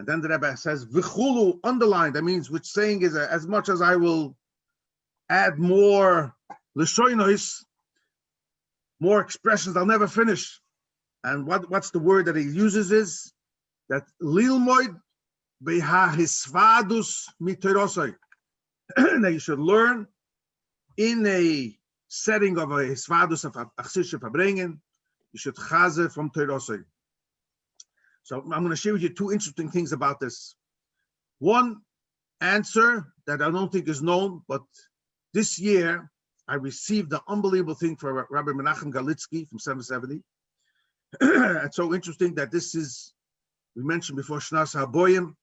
And then the Rebbe says, V'chulu, underlined, that means which saying is as much as I will add more l'shoinos, more expressions, I'll never finish. And what's the word that he uses is that lilmoid beha hisvadus miterosai. That you should learn in a setting of a hisvadus of achsische verbringen. You should chaze from terosai. So I'm going to share with you two interesting things about this. One answer that I don't think is known, but this year I received an unbelievable thing from Rabbi Menachem Galitsky from 770. It's so interesting that this is, we mentioned before, Shnas HaBoyim.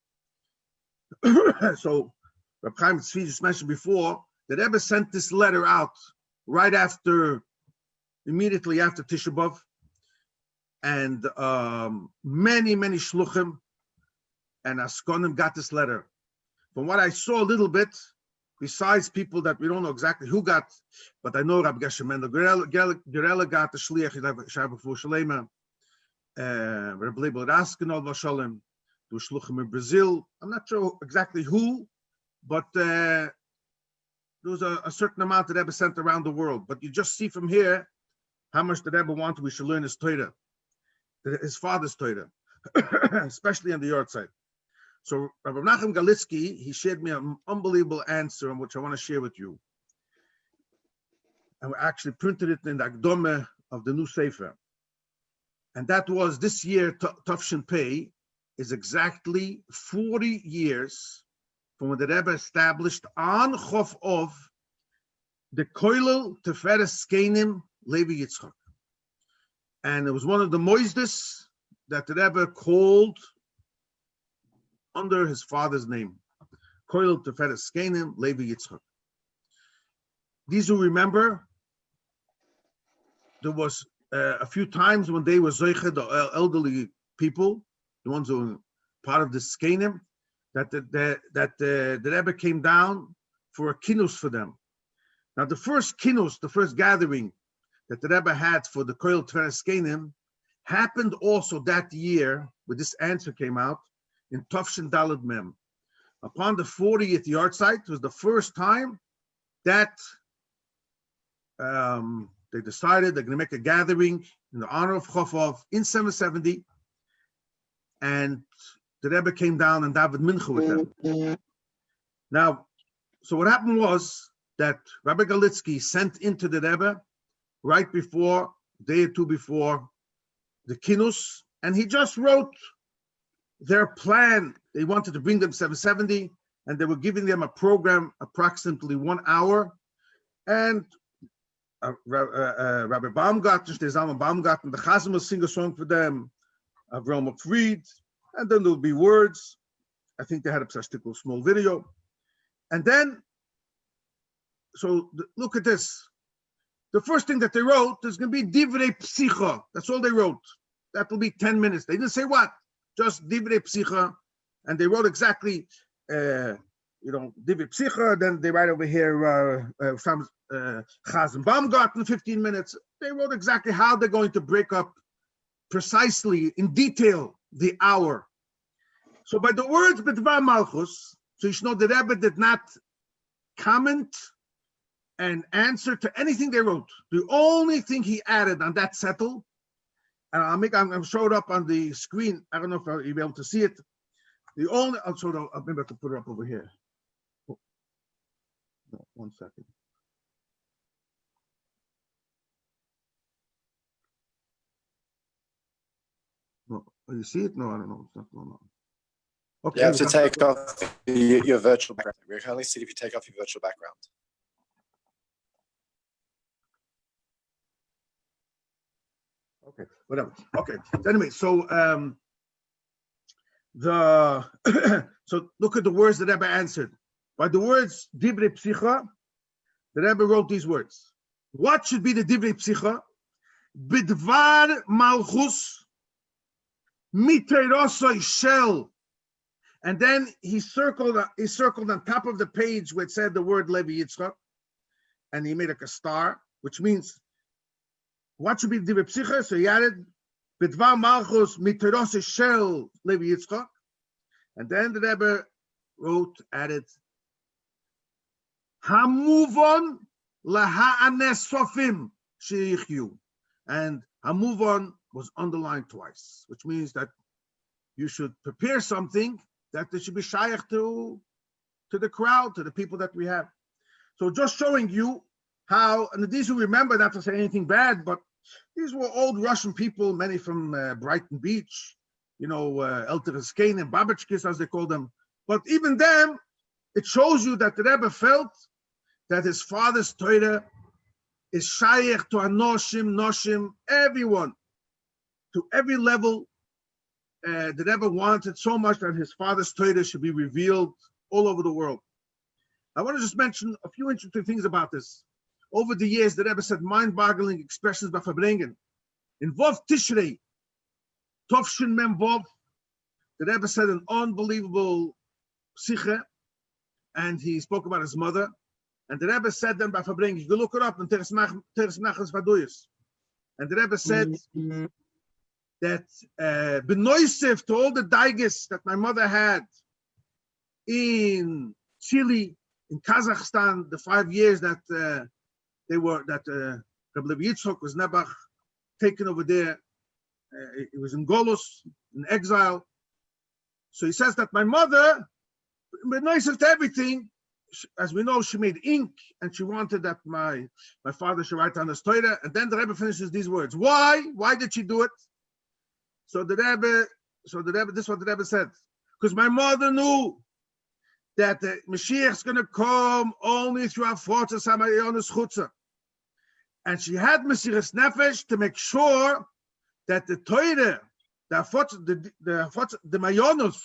So Rabbi Chaim Tzvi just mentioned before, that Rebbe sent this letter out right after, immediately after Tisha B'Av. And many shluchim and askonim got this letter. From what I saw a little bit, besides people that we don't know exactly who got, but I know Rabbi Geshem Mendel Gerela got the shliach Shabbat Shalema, Rabbi Levi Yitzchok Schneerson, the shluchim in Brazil. I'm not sure exactly who, but there was a certain amount that Rebbe sent around the world. But you just see from here how much the Rebbe wanted we should learn his Torah. His father's Torah, especially on the yard side. So Rabbi Menachem Galitsky, he shared me an unbelievable answer, which I want to share with you. And we actually printed it in the Akdome of the new Sefer. And that was this year, Tafshin Pei, is exactly 40 years from when the Rebbe established on Chof Av the Koilel Teferes Kenim Levi Yitzchok. And it was one of the moisdes that the Rebbe called under his father's name, Koilel Teferes Kenim Levi Yitzchok. These who remember, there was a few times when they were zoiche, the elderly people, the ones who were part of the Skenim, that the Rebbe came down for a kinus for them. Now the first kinus, the first gathering that the Rebbe had for the Koilel Teferes Kenim happened also that year, where this answer came out, in Tafshin Daled Mem. Upon the 40th yard site, it was the first time that they decided they're going to make a gathering in the honor of Chof Av in 770, and the Rebbe came down and davened mincha with them. Now, so what happened was that Rabbi Galitsky sent into the Rebbe right before, a day or two before the Kinus, and he just wrote their plan. They wanted to bring them 770, and they were giving them a program approximately 1 hour. And Rabbi Baumgarten, Zalman Baumgarten, the Chazan will sing a song for them, Avraham Fried, and then there'll be words. I think they had a small video. And then, so look at this. The first thing that they wrote is going to be Divrei Psicha. That's all they wrote. That will be 10 minutes. They didn't say what, just Divrei Psicha. And they wrote exactly, Divrei Psicha. Then they write over here, Chazan Baumgarten, 15 minutes. They wrote exactly how they're going to break up precisely, in detail, the hour. So by the words B'dvar Malchus, so you should know the Rebbe did not comment and answer to anything they wrote. The only thing he added on that settle, and I'm going to show it up on the screen. I don't know if you'll be able to see it. Maybe I can put it up over here. Oh. No, 1 second. No, you see it? No, I don't know. It's not going on. Okay. You have to take off your virtual background. We can only see if you take off your virtual background. Okay, whatever. Okay. So anyway, so so look at the words the Rebbe answered. By the words Divrei Psicha, the Rebbe wrote these words. What should be the Divrei Psicha? B'dvar Malchus Miteirosoi Shel. And then he circled on top of the page where it said the word Levi Yitzchok, and he made like a star, which means what should be the Divrei Psicha? So he added B'dvar Malchus Miteirosoi Shel Levi Yitzchok, And then the Rebbe added, Hamuvon laha'anesofim sheichyu. And Hamuvon was underlined twice, which means that you should prepare something that it should be shaykh to the crowd, to the people that we have. So just showing you how, and these who remember, not to say anything bad, but these were old Russian people, many from Brighton Beach, Eltereskein and Babachkis, as they call them. But even them, it shows you that the Rebbe felt that his father's Torah is shaykh to Anoshim, Noshim, everyone, to every level. The Rebbe wanted so much that his father's Torah should be revealed all over the world. I want to just mention a few interesting things about this. Over the years, the Rebbe said mind-boggling expressions by Verbringen. In Vov Tishrei, Tovshin Mem Vov, the Rebbe said an unbelievable sicha, and he spoke about his mother. And the Rebbe said then by Verbringen, you can look it up in Teres Nachas Vaduyas. And the Rebbe said that Benoisef to all the daiges that my mother had in Chile, in Kazakhstan, the 5 years that Rabbi Levi Yitzchok was Nebach taken over there. He was in Golos, in exile. So he says that my mother, Benoisef to everything, as we know, she made ink, and she wanted that my father should write down his Torah. And then the Rebbe finishes these words. Why? Why did she do it? So the Rebbe, this is what the Rebbe said. Because my mother knew that the Mashiach is going to come only through Afotzas HaMayonos Chutza. And she had Mesiras Nefesh to make sure that the Torah, the Mayonos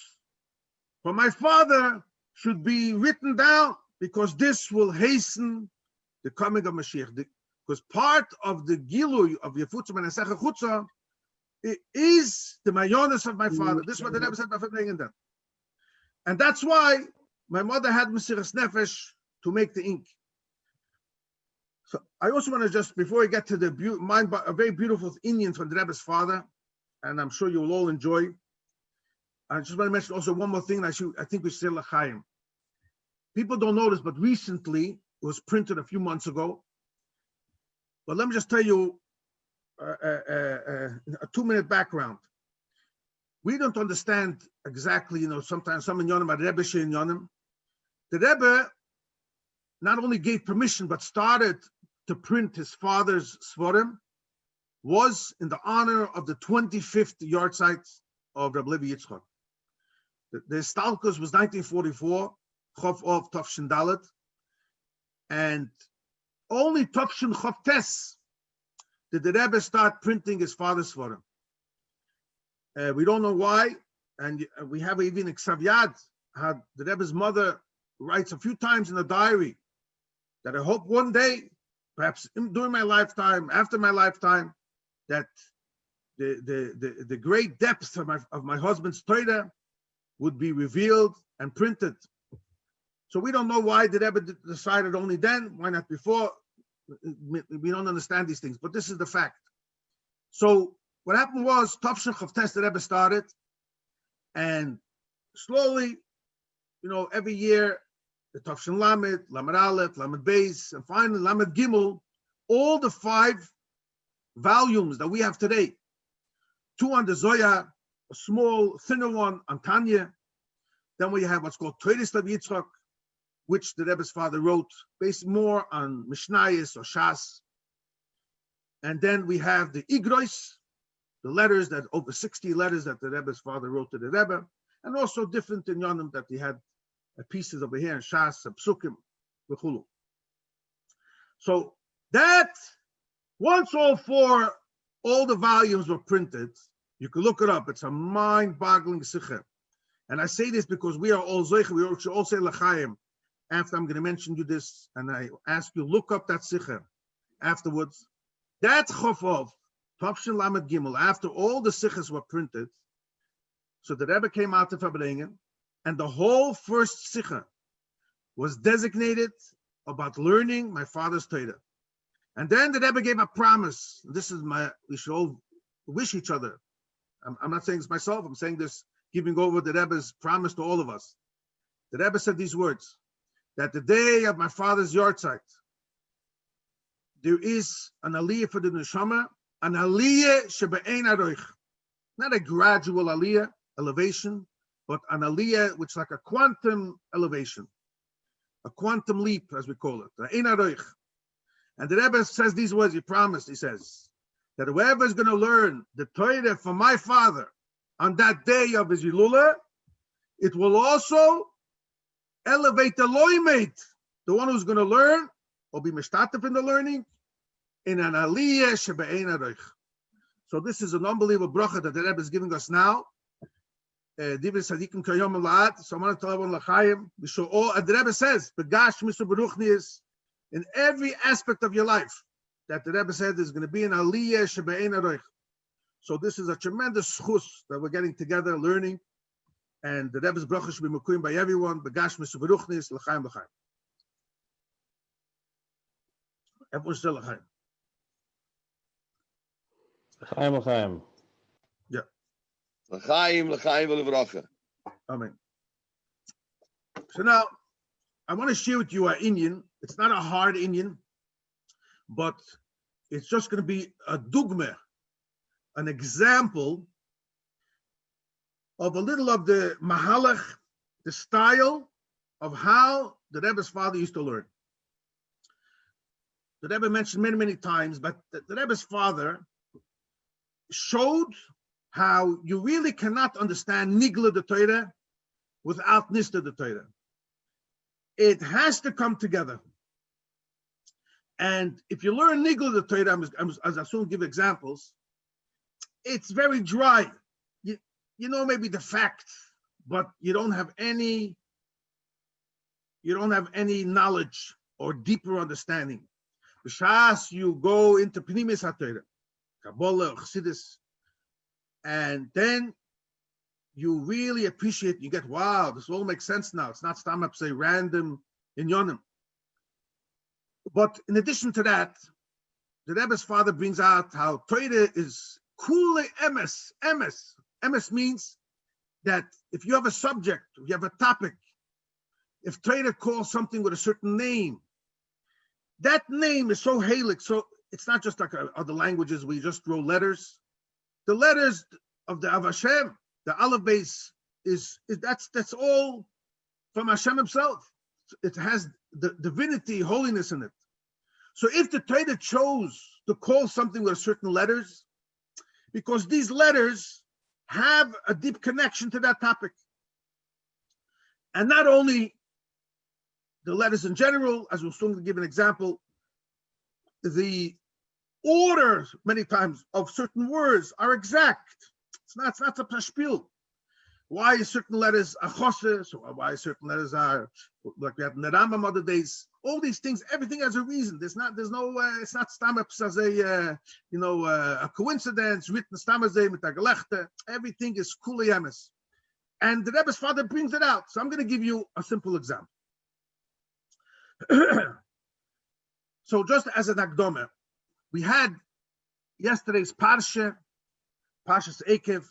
from my father should be written down, because this will hasten the coming of Mashiach. Because part of the Gilui of Yefutzah Menasecha Chutza is the Mayonos of my father. This is what the Rebbe said by Verbringen then. And that's why my mother had Mesiras Nefesh to make the ink. So I also want to just, before I get to the a very beautiful Indian from the Rebbe's father, and I'm sure you will all enjoy, I just want to mention also one more thing. I think we should say L'chaim. People don't know this, but recently, it was printed a few months ago. But let me just tell you a 2-minute background. We don't understand exactly, sometimes some in Yonim are Rebbe in Yonim. The Rebbe not only gave permission, but started to print his father's Svarim, was in the honor of the 25th yahrzeit of Rabbi Levi Yitzchok. The Stalkus was 1944, Chof Av Tafshin Dalet, and only Tafshin Chof Tes did the Rebbe start printing his father's Svarim. We don't know why, and we have even a Ksav had the Rebbe's mother writes a few times in a diary that I hope one day, perhaps during my lifetime, after my lifetime, that the great depth of my husband's Torah would be revealed and printed. So we don't know why the Rebbe decided only then, why not before. We don't understand these things, but this is the fact. So what happened was, Tafshin Chavtes, the Rebbe started, and slowly, every year, the Tafshin Lamed, Lamed Aleph, Lamed Beis, and finally Lamed Gimel, all the 5 volumes that we have today. 2 on the Zoya, a small, thinner one on Tanya. Then we have what's called Toras Rabbi Yitzchok, which the Rebbe's father wrote, based more on Mishnayos or Shas. And then we have the Igrois, the letters, that over 60 letters that the Rebbe's father wrote to the Rebbe, and also different in Yonim that he had pieces over here in Shas, Psukim, Hilulah. So that, once all the volumes were printed, you can look it up. It's a mind-boggling sicha. And I say this because we are all zoicha, we should all say l'chaim. After I'm going to mention you this, and I ask you, look up that sicha afterwards. That Chof Av, Tafshin Lamed Gimel, after all the sichas were printed, so the Rebbe came out to Verbringen, and the whole first sicha was designated about learning my father's Torah. And then the Rebbe gave a promise. We should all wish each other. I'm not saying this myself, I'm saying this giving over the Rebbe's promise to all of us. The Rebbe said these words, that the day of my father's yahrzeit, there is an aliyah for the neshama, an aliyah shebe'ein aroich. Not a gradual aliyah, elevation, but an aliyah which is like a quantum elevation, a quantum leap, as we call it, ein aroich. And the Rebbe says these words, he promised, he says, that whoever is going to learn the Torah from my father on that day of his Hilulah, it will also elevate the loimate, the one who's going to learn, or be mishtatef in the learning, in an aliyah shebe'ein aroich. So this is an unbelievable bracha that the Rebbe is giving us now. Divrei tzadikim kayom la'at, so I want to tell everyone l'chaim, and the Rebbe says, begash misu beruchnius, in every aspect of your life, that the Rebbe said there's going to be an aliyah shebe'ein aroich. So this is a tremendous schus that we're getting together, learning, and the Rebbe's bracha should be mekuyim by everyone. Begash misu beruchnius, l'chaim l'chaim. Everyone still l'chaim. L'chaim, l'chaim. Yeah. L'chaim, l'chaim v'levracha. Amen. So now, I want to share with you our Indian. It's not a hard Indian, but it's just going to be a dugma, an example of a little of the mahalach, the style of how the Rebbe's father used to learn. The Rebbe mentioned many, many times, but the Rebbe's father showed how you really cannot understand Nigla the Torah without Nista the Torah. It has to come together. And if you learn Nigla the Torah, as I soon give examples, it's very dry. You know maybe the facts, but you don't have any knowledge or deeper understanding. B'shas you go into Pnimis HaTorah, Kabbalah, Chassidus, and then you really appreciate, you get, wow, this all makes sense now. It's not stam say random inyonim. But in addition to that, the Rebbe's father brings out how Torah is kule emes. Emes means that if you have a subject, if you have a topic, if Torah calls something with a certain name, that name is so halik. So it's not just like other languages where you just throw letters. The letters of the Av Hashem, the Aleph base, that's all from Hashem himself. It has the divinity, holiness in it. So if the Torah chose to call something with certain letters, because these letters have a deep connection to that topic. And not only the letters in general, as we'll soon give an example, the order many times of certain words are exact. It's not a pashpil. Why certain letters are chosses, or why certain letters are like we have in the Rambam other days. All these things, everything has a reason. It's not stamps as a coincidence, written stammes mit der Gelechte. Everything is kule emes. And the Rebbe's father brings it out. So I'm going to give you a simple example. So just as an akdome, we had yesterday's Parshas Ekev.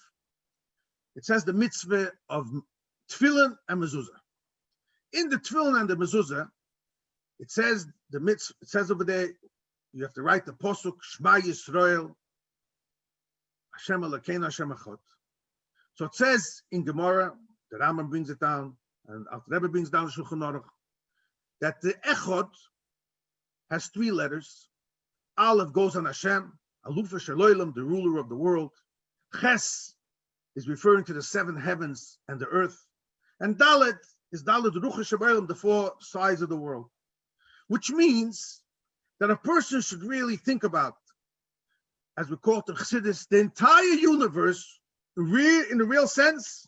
It says the mitzvah of tefillin and mezuzah. In the tefillin and the mezuzah, it says the mitzvah. It says over there, you have to write the posuk Shema Yisrael, Hashem Elokeinu Hashem Echad. So it says in Gemara, the Rambam brings it down, and Alter Rebbe brings down the Shulchan Aruch, that the Echad has 3 letters. Aleph goes on Hashem, Alufa Shaloilam, the ruler of the world. Ches is referring to the 7 heavens and the earth. And Dalet is Dalet Rucha Shabayim, the 4 sides of the world. Which means that a person should really think about, as we call it in Chassidus, the entire universe, in the real sense,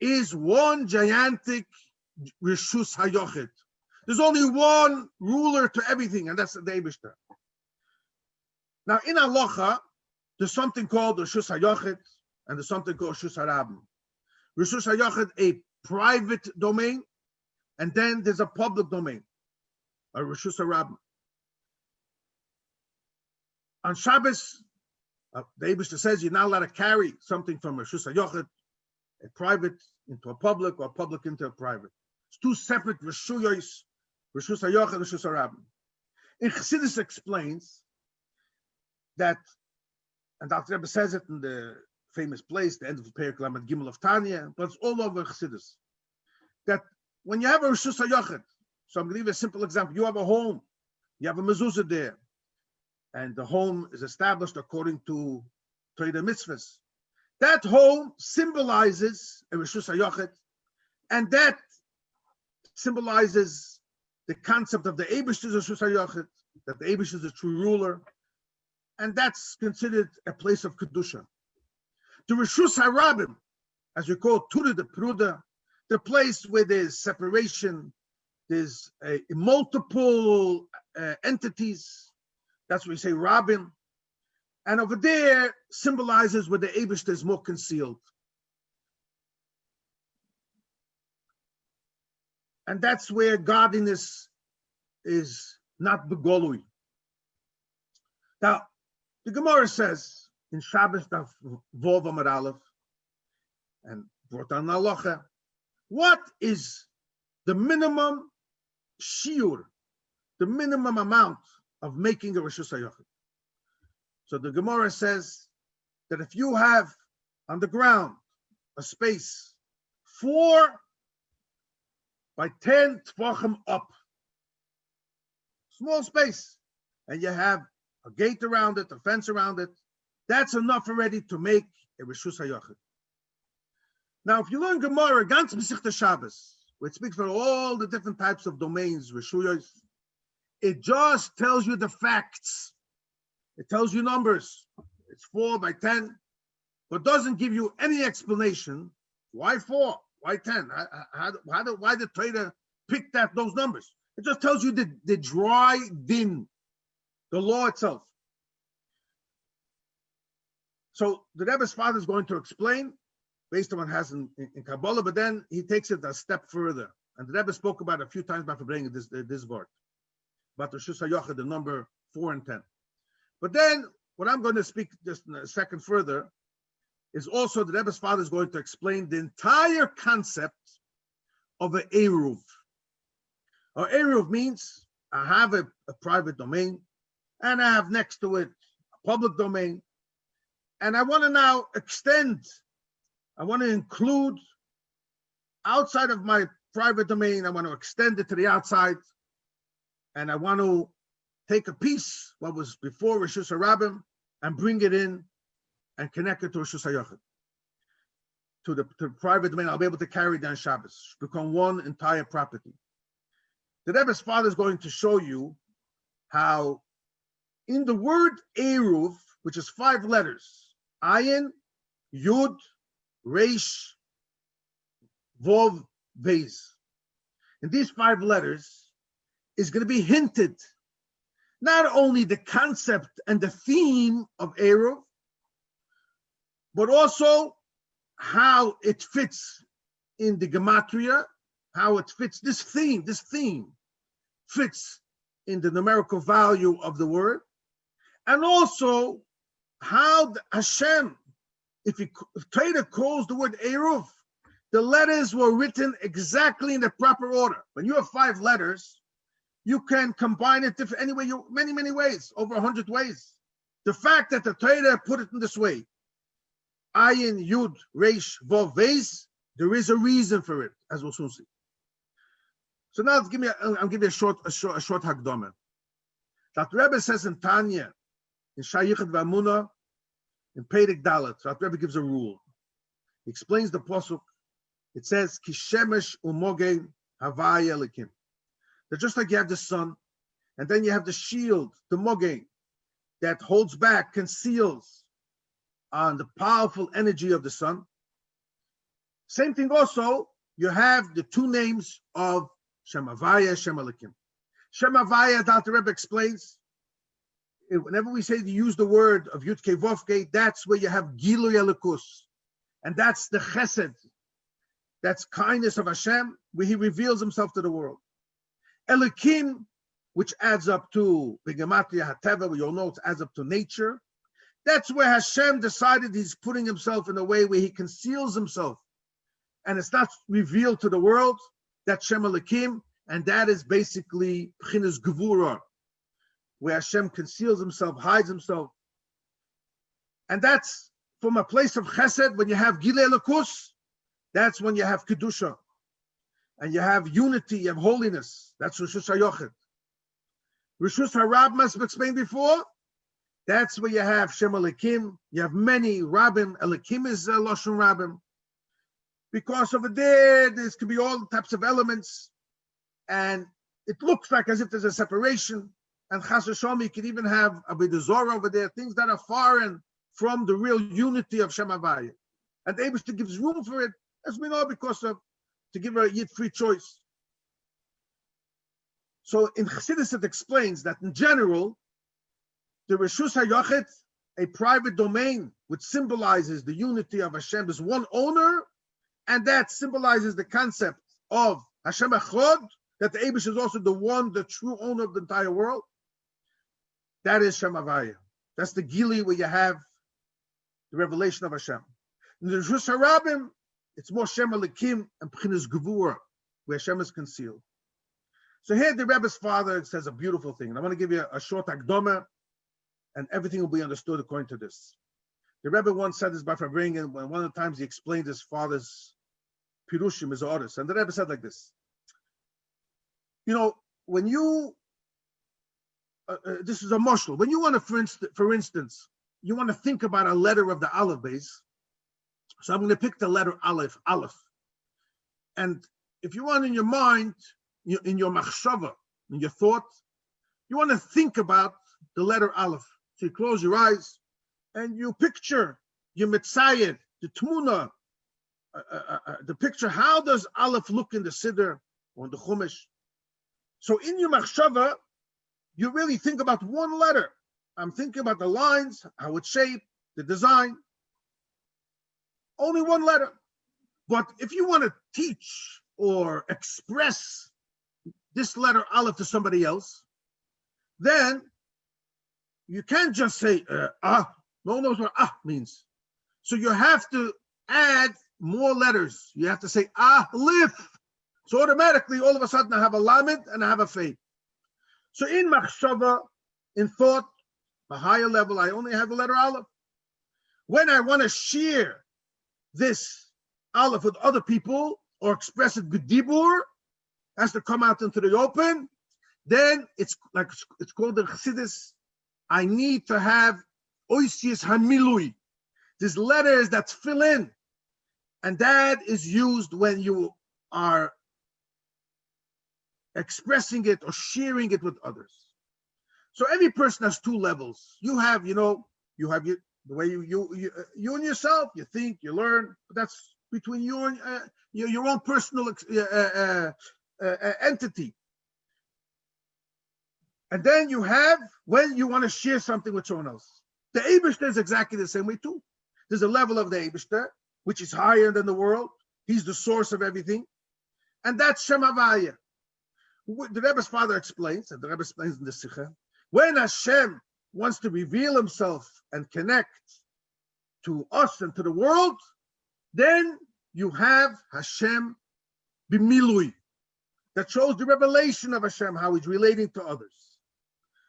is one gigantic Rishus HaYochid. There's only one ruler to everything, and that's the Eibishter. Now, in Halacha, there's something called Rishus HaYochid, and there's something called Rishus HaRabim. Rishus HaYochid, a private domain, and then there's a public domain, a Rishus HaRabim. On Shabbos, the Eibishter says you're not allowed to carry something from Rishus HaYochid a private into a public, or a public into a private. It's two separate Reshuyos, Reshus HaYochid and Reshus HaRabim. In Chassidus explains that, and Dr. Rebbe says it in the famous place, the end of the Perek Lamed Gimel of Tanya, but it's all over Chassidus, that when you have a Reshus HaYochid, so I'm going to give you a simple example. You have a home, you have a mezuzah there, and the home is established according to Torah mitzvahs. That home symbolizes a Reshus HaYochid, and that symbolizes the concept of the Eibishter's Reshus HaYochid, that the Eibishter is the true ruler, and that's considered a place of Kedusha. The Reshus HaRabim, as you call Tura de Pruda, the place where there's separation, there's multiple entities, that's what we say Rabim, and over there symbolizes where the Eibishter is more concealed. And that's where godliness is not begolui. Now, the Gemara says in Shabbos Daf Vov Amud Aleph, and brought down Halacha, what is the minimum shiur, the minimum amount of making a Reshus HaYochid? So the Gemara says that if you have on the ground a space 4 by 10 tefachim up, small space, and you have a gate around it, a fence around it, that's enough already to make a Reshus HaYochid. Now, if you learn Gemara, ganz Masechta Shabbos, where it speaks for all the different types of domains, Reshuyos, it just tells you the facts. It tells you numbers. It's 4 by 10, but doesn't give you any explanation. Why 4? Why 10? Why did Torah pick those numbers? It just tells you the dry din, the law itself. So the Rebbe's father is going to explain based on what has in Kabbalah, but then he takes it a step further. And the Rebbe spoke about it a few times by bringing this word, about the Reshus HaYochid, the number 4 and 10. But then, what I'm going to speak just in a second further is also the Rebbe's father is going to explain the entire concept of an Eruv. An Eruv means I have a private domain, and I have next to it a public domain, and I want to now extend, I want to include outside of my private domain, I want to extend it to the outside, and I want to take a piece, what was before Reshus HaRabim, and bring it in and connect it to Reshus HaYochid. To the private domain, I'll be able to carry down Shabbos, become one entire property. The Rebbe's father is going to show you how in the word Eruv, which is 5 letters, Ayin, Yud, Reish, Vov, Beis. In these 5 letters is going to be hinted not only the concept and the theme of Eruv, but also how it fits in the gematria, how it fits, this theme fits in the numerical value of the word, and also how Hashem, if Torah calls the word Eruv, the letters were written exactly in the proper order. When you have 5 letters, you can combine it any way, many ways, over 100 ways. The fact that the Torah put it in this way, Ayin, Yud, Reish, Vov, Beis, there is a reason for it, as we'll soon see. So now I'll give you a short Hagdama. That Rebbe says in Tanya, in Shayichad V'Amunah, in Perek Dalet, that Rebbe gives a rule. He explains the pasuk. It says, Kishemesh umogen havaya elikim. That just like you have the sun, and then you have the shield, the mogen, that holds back, conceals on the powerful energy of the sun. Same thing also, you have the 2 names of Shem Havaya, Shem Elikim. Shem Havaya, Dr. Rebbe explains, whenever we say to use the word of Yud Kei Vav Kei, that's where you have Gilui Elikus. And that's the chesed, that's kindness of Hashem, where he reveals himself to the world. Elikim, which adds up to Begematria Hateva, we all know it adds up to nature. That's where Hashem decided he's putting himself in a way where he conceals himself and it's not revealed to the world. That's Shem Elokim, and that is basically B'chinas Gevura, where Hashem conceals himself, hides himself. And that's from a place of chesed. When you have Gilei Elokus, that's when you have Kedusha. And you have unity, you have holiness. That's Rishus HaYochid. Rishus HaRab, as explained before, that's where you have Shem Elokim. You have many Rabbim. Elokim is Lashon Rabbim. Because over there could be all types of elements. And it looks like as if there's a separation. And Chas v'Shalom, you could even have Avodah Zorah over there, things that are foreign from the real unity of Shem Havaya. And the Eibishter gives room for it, as we know, because of to give a yid free choice. So in Chassidus it explains that in general, the Rishus HaYochid, a private domain, which symbolizes the unity of Hashem, is one owner, and that symbolizes the concept of Hashem Echad, that the Eibush is also the one, the true owner of the entire world. That is Shem Havaya. That's the Gili where you have the revelation of Hashem. In the Rishus HaRabim, it's more Shem Elokim and B'chinas Gevura, where Hashem is concealed. So here the Rebbe's father says a beautiful thing. And I want to give you a short akdoma, and everything will be understood according to this. The Rebbe once said this by Fabringen, when one of the times he explained his father's Pirushim, his orders. And the Rebbe said like this. You know, when you, this is a mashal, when you want to, for instance, you want to think about a letter of the Aleph base. So I'm going to pick the letter Aleph. And if you want in your mind, in your machshava, in your thought, you want to think about the letter Aleph. So you close your eyes and you picture your mitzayed, the tmuna, the picture. How does Aleph look in the Siddur or in the Chumash? So in your machshava, you really think about one letter. I'm thinking about the lines, how it's shaped, the design. Only one letter. But if you want to teach or express this letter Aleph to somebody else, then you can't just say no one knows what means. So you have to add more letters. You have to say Aleph. So automatically, all of a sudden, I have a lamed and I have a fei. So in machshava, in thought, a higher level, I only have the letter Aleph. When I want to share this Aleph with other people or express it b'dibur, has to come out into the open, then it's called in Chassidus, I need to have oisius hamilui. These letters that fill in. And that is used when you are expressing it or sharing it with others. So every person has two levels. You have the way you and yourself, you think, you learn, but that's between you and your own personal entity. And then you have when you want to share something with someone else. The Eibishter is exactly the same way too. There's a level of the Eibishter, which is higher than the world. He's the source of everything. And that's Shem Havaya. The Rebbe's father explains, and the Rebbe explains in the Sikha, when Hashem wants to reveal himself and connect to us and to the world, then you have Hashem b'milui. That shows the revelation of Hashem, how he's relating to others.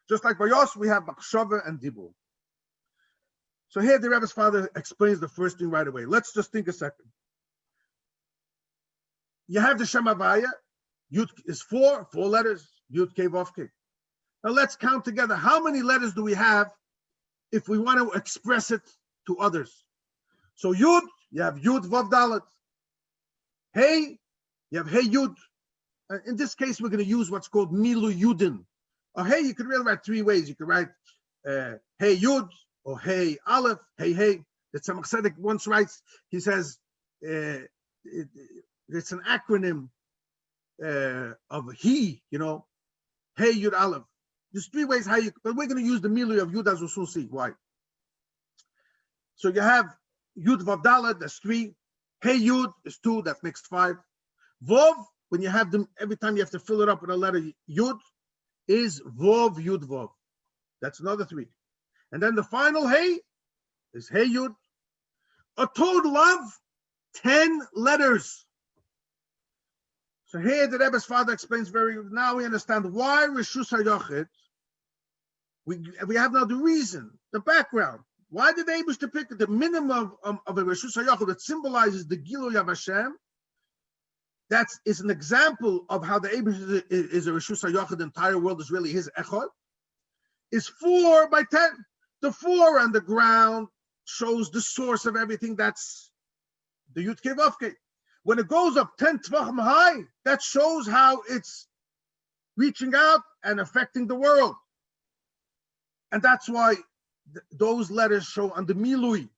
Just like by us, we have machshava and dibur. So here the Rebbe's father explains the first thing right away. Let's just think a second. You have the Shem Havaya. Yud is four letters. Yud Kei Vav Kei. Now let's count together. How many letters do we have if we want to express it to others? So Yud, you have Yud Vav Dalet. Hey, you have Hey Yud. In this case, we're going to use what's called Milu Yudin. Or Hey, you can really write three ways. You can write Hey Yud, or Hey Aleph, Hey. That Tzemach Tzedek once writes, he says, it's an acronym of He, Hey Yud Aleph. There's three ways how you, but we're going to use the Milu of Yud as we'll soon see. Why? So you have Yud Vav Dalet, that's three. Hey Yud is two, that makes five. Vov, when you have them, every time you have to fill it up with a letter Yud, is Vov Yud Vov. That's another three. And then the final Hey is Hey Yud. A total of 10 letters. So here the Rebbe's father explains now we understand why Rishus HaYochid. We have now the reason, the background. Why did they to pick the minimum of a Rishus HaYochid that symbolizes the Giluy of Hashem? That is an example of how the Eibush is a Rishus HaYochid. The entire world is really his echad. Is 4 by 10. The 4 on the ground shows the source of everything. That's the Yud Kei Vav Kei. When it goes up 10 tvachim high, that shows how it's reaching out and affecting the world. And that's why those letters show on the Milui.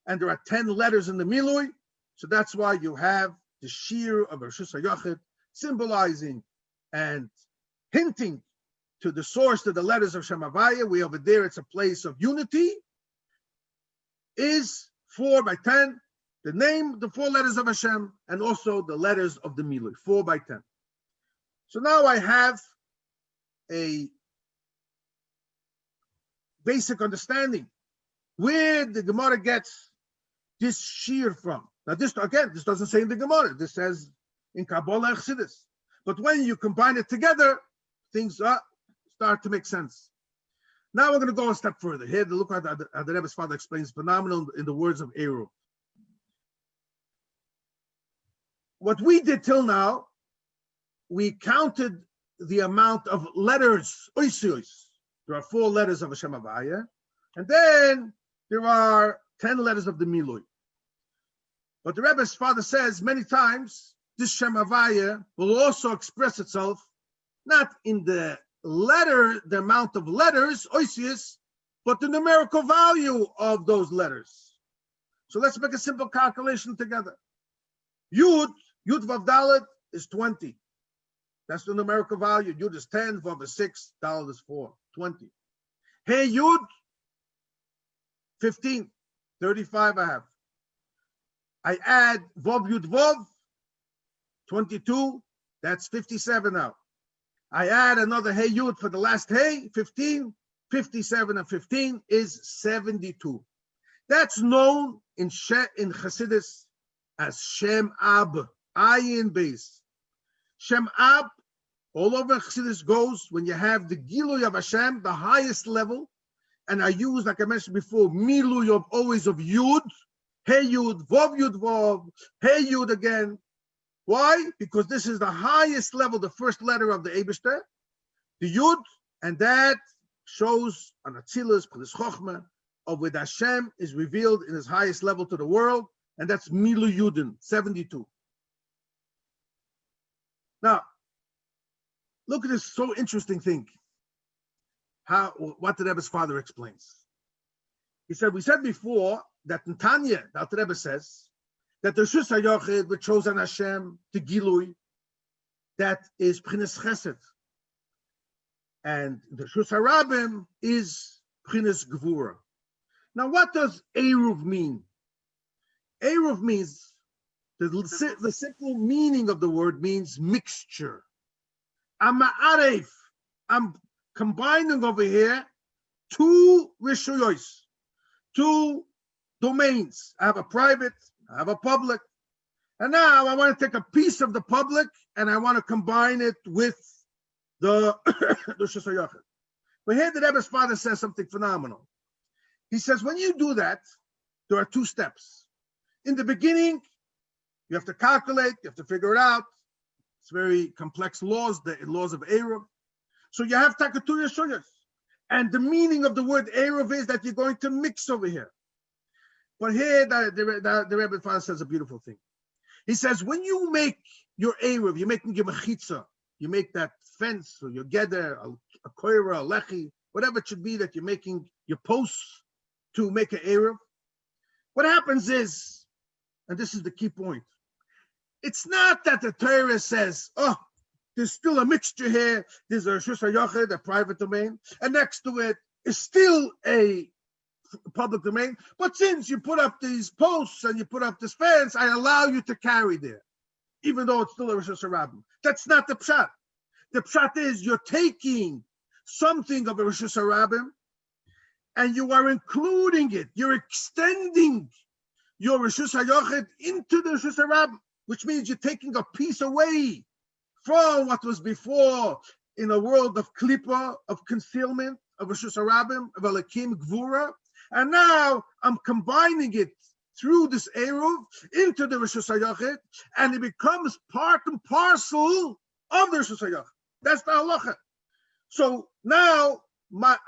And there are 10 letters in the Milui. So that's why you have the Shir of Rishus HaYochid symbolizing and hinting to the source, to the letters of Shem Havaya. We over there, it's a place of unity. Is 4 by 10. The name, the 4 letters of Hashem, and also the letters of the Milui, 4 by 10. So now I have a basic understanding where the Gemara gets this shear from. Now this, again, this doesn't say in the Gemara. This says in Kabbalah and Chassidus. But when you combine it together, things start to make sense. Now we're going to go a step further. Here, look at how the Rebbe's father explains phenomenal in the words of Eru. What we did till now, we counted the amount of letters. There are 4 letters of Hashem Havaya, and then there are 10 letters of the Milui. But the Rebbe's father says many times this Shem Havaya will also express itself not in the letter, the amount of letters, but the numerical value of those letters. So let's make a simple calculation together. Yud Vav Dalet is 20. That's the numerical value. Yud is 10, Vav is 6, Dalet is 4, 20. Hey Yud, 15, 35 I have. I add Vav Yud Vav, 22, that's 57 now. I add another Hey Yud for the last Hey, 15, 57 and 15 is 72. That's known in Chassidus as Shem Ab, Ayin Beis. Shem Ab, all over Chassidus goes when you have the Giluy of Hashem, the highest level, and I use, like I mentioned before, Milui of always of Yud, Hey Yud, Vav, Hey Yud again. Why? Because this is the highest level, the first letter of the Eibishter, the Yud, and that shows on Atzilus, P'lis Chochmah, of what Hashem is revealed in his highest level to the world, and that's Milu Yudin, 72. Now, look at this so interesting thing. What the Rebbe's father explains. He said, we said before that in Tanya, the Rebbe says, that the Rishus HaYochid, which shows on Hashem, the Gilui, that is P'chinas Chesed. And the Rishus HaRabim is P'chinas Gvura. Now, what does Eruv mean? Eruv means, the simple meaning of the word means mixture. I'm ma'aref. I'm combining over here 2 rishuyos, 2 domains. I have a private, I have a public. And now I want to take a piece of the public and I want to combine it with the Rishus HaYochid. But here the Rebbe's father says something phenomenal. He says, when you do that, there are 2 steps. In the beginning, you have to calculate, you have to figure it out. It's very complex laws, the laws of Eruv. So you have Takatu Yeshuyas. And the meaning of the word Eruv is that you're going to mix over here. But here, the Rebbe father says a beautiful thing. He says, when you make your Eruv, you're making your mechitza, you make that fence, or your geder, a koira, a lechi, whatever it should be that you're making your posts to make an Eruv. What happens is, and this is the key point, it's not that the Torah says, oh, there's still a mixture here, there's a Rishus HaYochid, a private domain, and next to it is still a public domain, but since you put up these posts and you put up this fence, I allow you to carry there, even though it's still a Rishus HaRabim. That's not the pshat. The pshat is you're taking something of a Rishus HaRabim and you are including it. You're extending your Rishus HaYochid into the Rishus HaRabim, which means you're taking a piece away from what was before in a world of klipa, of concealment, of Rishus Harabim, of Elakim, Gvura, and now I'm combining it through this Eruv into the Rishus HaYachid, and it becomes part and parcel of the Rishus HaYachid. That's the halacha. So now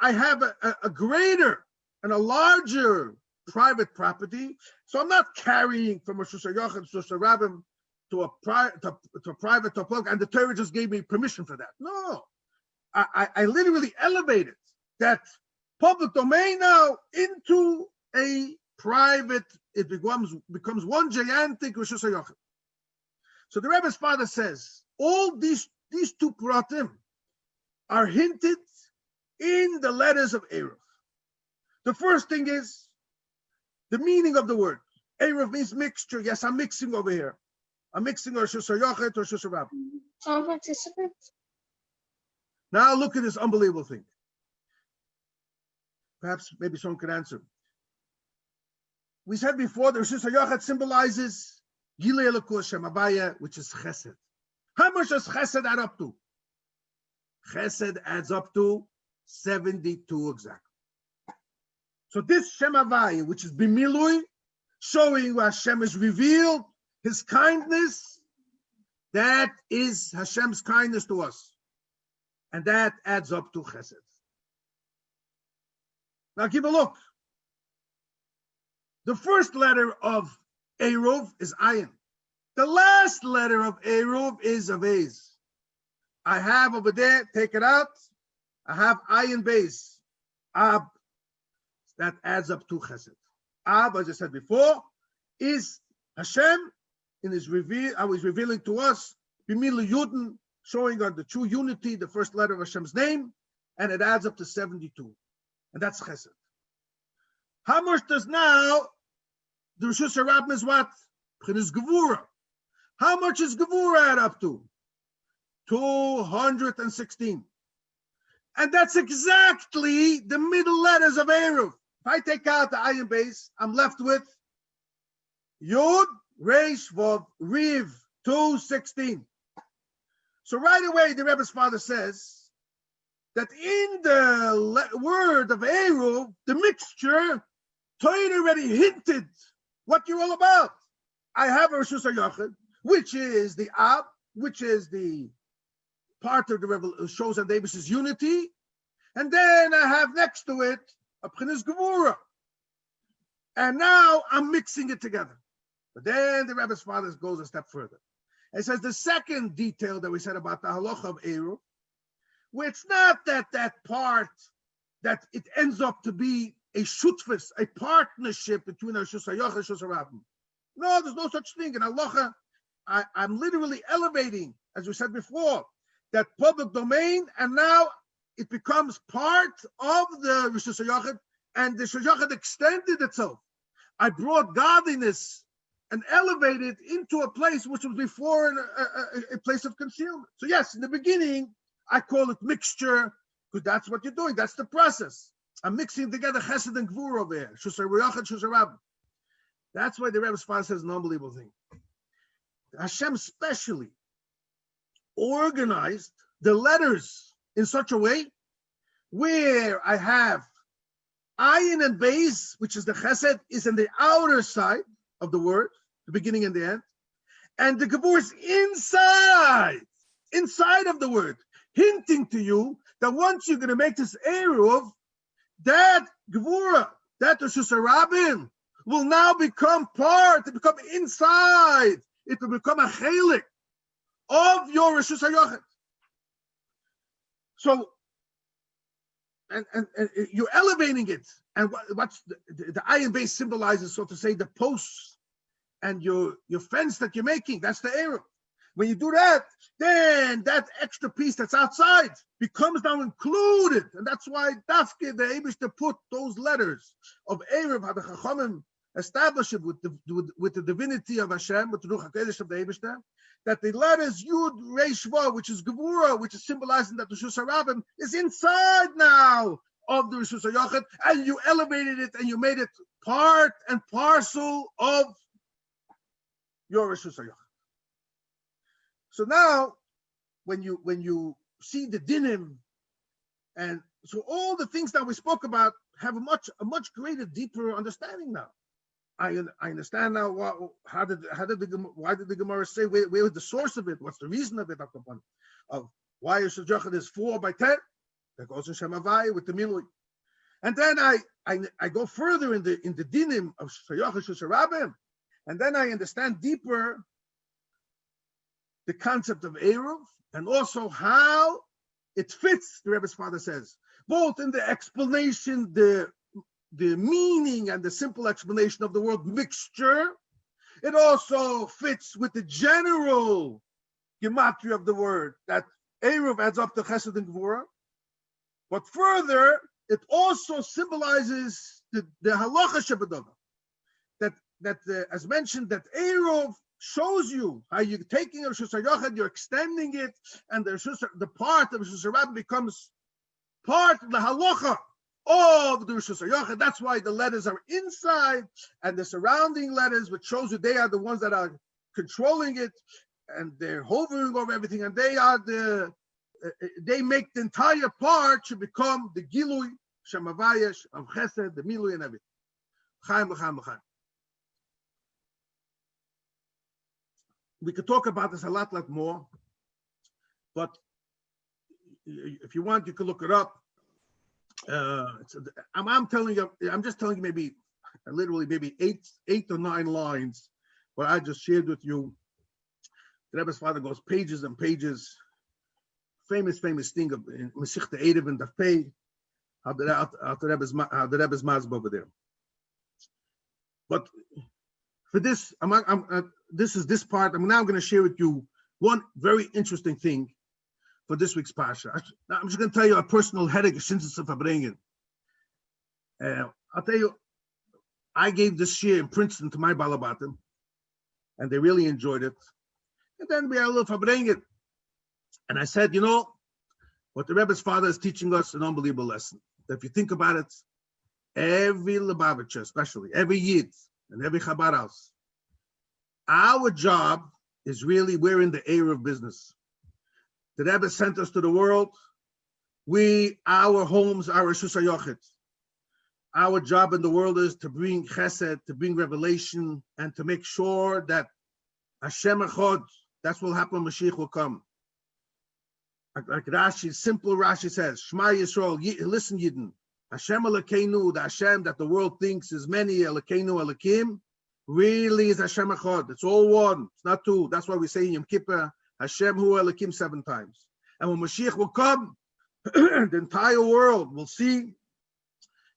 I have a greater and a larger private property. So I'm not carrying from Rishus HaYachid to Rishus Harabim to a private, to a public, and the Torah just gave me permission for that. No, I literally elevated that public domain now into a private. It becomes one gigantic Rishus HaYachid. So the Rebbe's father says all these two pratim are hinted in the letters of Eruv. The first thing is the meaning of the word. Eruv means mixture. Yes, I'm mixing over here. I'm mixing Rishus HaYachid to Rishus Harabim. All participants. Now look at this unbelievable thing. Perhaps maybe someone could answer. We said before the Rishus HaYachid symbolizes Gilei Elokus Shem Havaya, which is Chesed. How much does Chesed add up to? Chesed adds up to 72 exactly. So this Shem Havaya, which is Bimilui, showing where Hashem is revealed, His kindness, that is Hashem's kindness to us. And that adds up to Chesed. Now give a look. The first letter of Eruv is Ayin. The last letter of Eruv is Avez. I have over there, take it out. I have Ayin Beis. Ab. That adds up to Chesed. Ab, as I said before, is Hashem in His reveal. I was revealing to us Bimilu Yudin, showing on the true unity, the first letter of Hashem's name, and it adds up to 72. And that's Chesed. How much does now the Rishus Harabim is what? Is Gevura. How much is Gevura add up to? 216. And that's exactly the middle letters of Eruv. If I take out the Ayin Beis, I'm left with Yud, Reish, Vav, Riv, 216. So right away, the Rebbe's father says that in the word of Eruv, the mixture, Torah already hinted what you're all about. I have a Rishus HaYachid, which is the Ab, which is the part of the Rebbe shows on Davis's unity, and then I have next to it a P'chinas Gevura. And now I'm mixing it together. But then the Rebbe's father goes a step further. It says the second detail that we said about the halacha of Eruv, where it's not that part that it ends up to be a shutfus, a partnership between Rishus HaYachid and Rishus Harabim. No, there's no such thing. In halacha, I'm literally elevating, as we said before, that public domain, and now it becomes part of the Rishus HaYachid, and the Rishus HaYachid extended itself. I brought godliness and elevated into a place which was before a place of concealment. So yes, in the beginning, I call it mixture, because that's what you're doing. That's the process. I'm mixing together Chesed and Gvura over here. Rishus HaYachid, Rishus Harabim. That's why the Rebbe's father says an unbelievable thing. Hashem specially organized the letters in such a way where I have Ayin and Beis, which is the Chesed, is in the outer side of the word, the beginning and the end, and the Gevura is inside of the word, hinting to you that once you're going to make this Eruv, that Gevura, that Rishus Harabim, will now become inside. It will become a chelik of your Rishus HaYachid. So, and you're elevating it. And what's the Ayin Beis symbolizes, so to say, the posts and your fence that you're making. That's the Eruv. When you do that, then that extra piece that's outside becomes now included. And that's why Dafke, the Eibishter, put those letters of Eruv, how the Chachamim establish it with the divinity of Hashem, with the Ruach HaKodesh of the Eibishter, that the letters Yud, Reish, Vav, which is Gevura, which is symbolizing that the Rishus Harabim is inside now of the Rishus HaYachid, and you elevated it and you made it part and parcel of your Rishus HaYachid. So now, when you see the dinim, and so all the things that we spoke about have a much greater, deeper understanding now. I understand now why did the Gemara say where was the source of it? What's the reason of it? Of why Shajachat is 4 by 10? That goes in Shem Havai with the Milui. And then I go further in the dinim of Shayachah Shusharabim, and then I understand deeper the concept of Eruv, and also how it fits, the Rebbe's father says, both in the explanation, the meaning and the simple explanation of the word mixture. It also fits with the general gematria of the word, that Eruv adds up to Chesed and Gvura. But further, it also symbolizes the halacha shebadavar. That as mentioned, that Eruv shows you how you're taking a Rishus HaYochid, you're extending it, and the part of Rishus HaRabbi becomes part of the halacha of the Rishus HaYochid. That's why the letters are inside, and the surrounding letters, which shows you they are the ones that are controlling it, and they're hovering over everything, and they make the entire part to become the Gilui, Shem Havaya, of Chesed, the Milui, and everything. Chaim, l'chaim, l'chaim. We could talk about this a lot more, but if you want, you can look it up. I'm telling you, I'm just telling you maybe 8 or 9 lines, what I just shared with you. The Rebbe's father goes pages and pages. Famous thing of Mashiach Erev and Dafei, how the Rebbe's mazba over there. But for this, this is this part. I'm now going to share with you one very interesting thing for this week's Pasha. I'm just going to tell you a personal headache since of Verbringen. I'll tell you, I gave this year in Princeton to my Balabatim, and they really enjoyed it. And then we had a little Verbringen. And I said, you know, what the Rebbe's father is teaching us, an unbelievable lesson. That if you think about it, every Lubavitcher, especially, every Yid, and every Chabad house, our job is really, we're in the Eruv business. The Rebbe sent us to the world. Our homes are Rishus HaYochid. Our job in the world is to bring Chesed, to bring revelation, and to make sure that Hashem Echad, that's what will happen when Mashiach will come. Like Rashi, simple Rashi says, Shema Yisrael, listen Yidden, Hashem Elokeinu, the Hashem that the world thinks is many, Elokeinu, Elokim, really is Hashem Echad. It's all one, it's not two. That's why we say in Yom Kippur, Hashem Hu Elokim 7 times. And when Mashiach will come, the entire world will see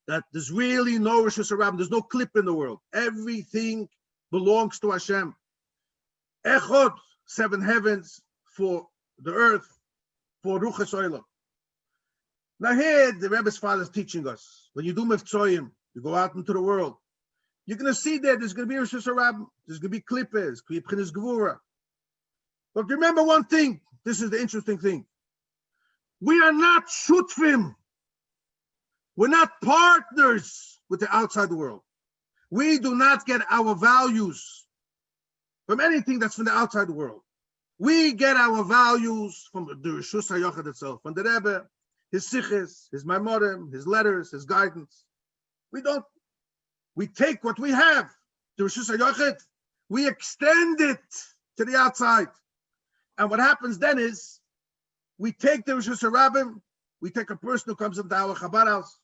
that there's really no Rishus HaRabim, there's no clip in the world. Everything belongs to Hashem. Echad, 7 heavens for the earth, for Ruchas Oilam. Now here, the Rebbe's father is teaching us, when you do Mivtzoyim, you go out into the world, you're going to see that there's going to be Rishus HaRabim, there's going to be Klippes, B'chinas Gevura. But remember one thing, this is the interesting thing. We are not Shutfim. We're not partners with the outside world. We do not get our values from anything that's from the outside world. We get our values from the Rishus HaYochid itself, from the Rebbe, his siches, his maimorim, his letters, his guidance. We take what we have, the Rishus HaYochid, we extend it to the outside. And what happens then is, we take the Rishus HaRabim, we take a person who comes into our Chabad house.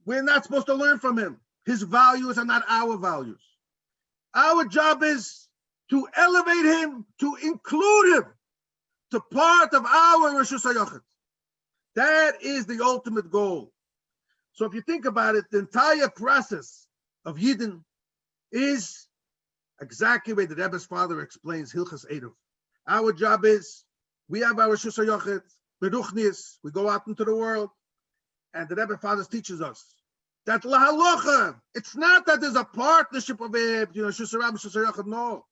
We're not supposed to learn from him. His values are not our values. Our job is to elevate him, to include him, to part of our Rishus HaYochid. That is the ultimate goal. So if you think about it, the entire process of Yidden is exactly the way the Rebbe's father explains Hilchas Eruv. Our job is, we have our Rishus HaYochid, richness, we go out into the world, and the Rebbe father teaches us that lahalocha, it's not that there's a partnership of it, Rishus HaRabim, Rishus HaYochid, no.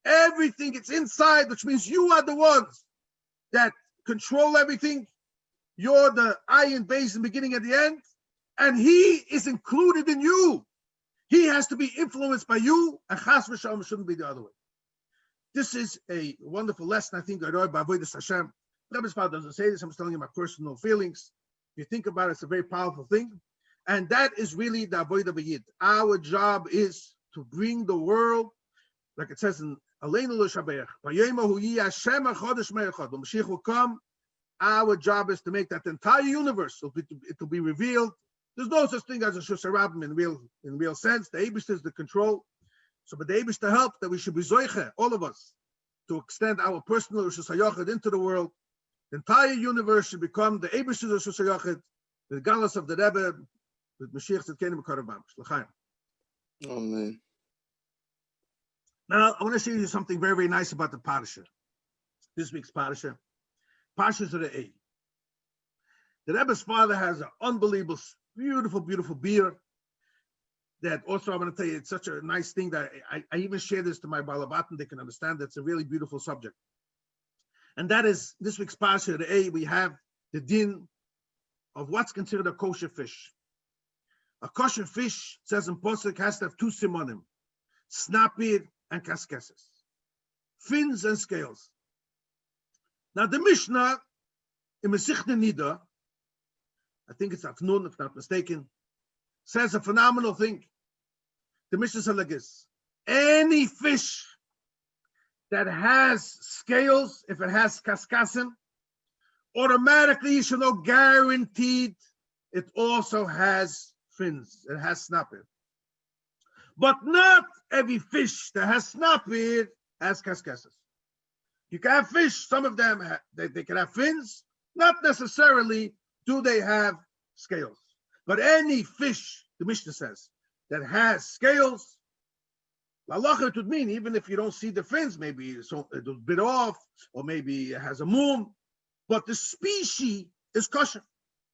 Everything, it's inside, which means you are the ones that control everything. You're the iron base in the beginning and the end, and he is included in you. He has to be influenced by you, and Chas v'Shalom shouldn't be the other way. This is a wonderful lesson, I think, by Avodas Hashem. Rebbe's father doesn't say this, I'm just telling you my personal feelings. If you think about it, it's a very powerful thing. And that is really the Avodah B'Yid. Our job is to bring the world, like it says in Aleinu L'Shabeach, V'yomahu Yi Hashem HaChodesh Me'echad. When Mashiach will come, our job is to make that entire universe, it will be revealed. There's no such thing as a Shus HaRabim in real sense. The Eibush is the control. So, but the Eibush to help that we should be zoiche, all of us, to extend our personal Shus HaYochid into the world. The entire universe should become the Eibush of Shus HaYochid, the galus of the Rebbe, with Mashiach Tzidkenu B'Karav Mamish. L'chaim. Amen. Now, I want to show you something very, very nice about the parasha. This week's parasha. Parshas of the A. The Rebbe's father has an unbelievable, beautiful, beautiful beer. That also, I'm going to tell you, it's such a nice thing that I even share this to my Balabatan. They can understand that's a really beautiful subject. And that is, this week's Parsha of the A, we have the din of what's considered a kosher fish. A kosher fish, it says in Posuk, has to have two simonim, snapir and kaskeses, fins and scales. Now the Mishnah, in Mesichta Nida, I think it's Afnun, if not mistaken, says a phenomenal thing. The Mishnah says like this: any fish that has scales, if it has kaskasim, automatically you should know guaranteed it also has fins, it has snapir. But not every fish that has snapir has kaskasim. You can have fish, some of them, they can have fins, not necessarily do they have scales. But any fish, the Mishnah says, that has scales, halacha it would mean, even if you don't see the fins, maybe it's a bit off, or maybe it has a mum, but the species is kosher.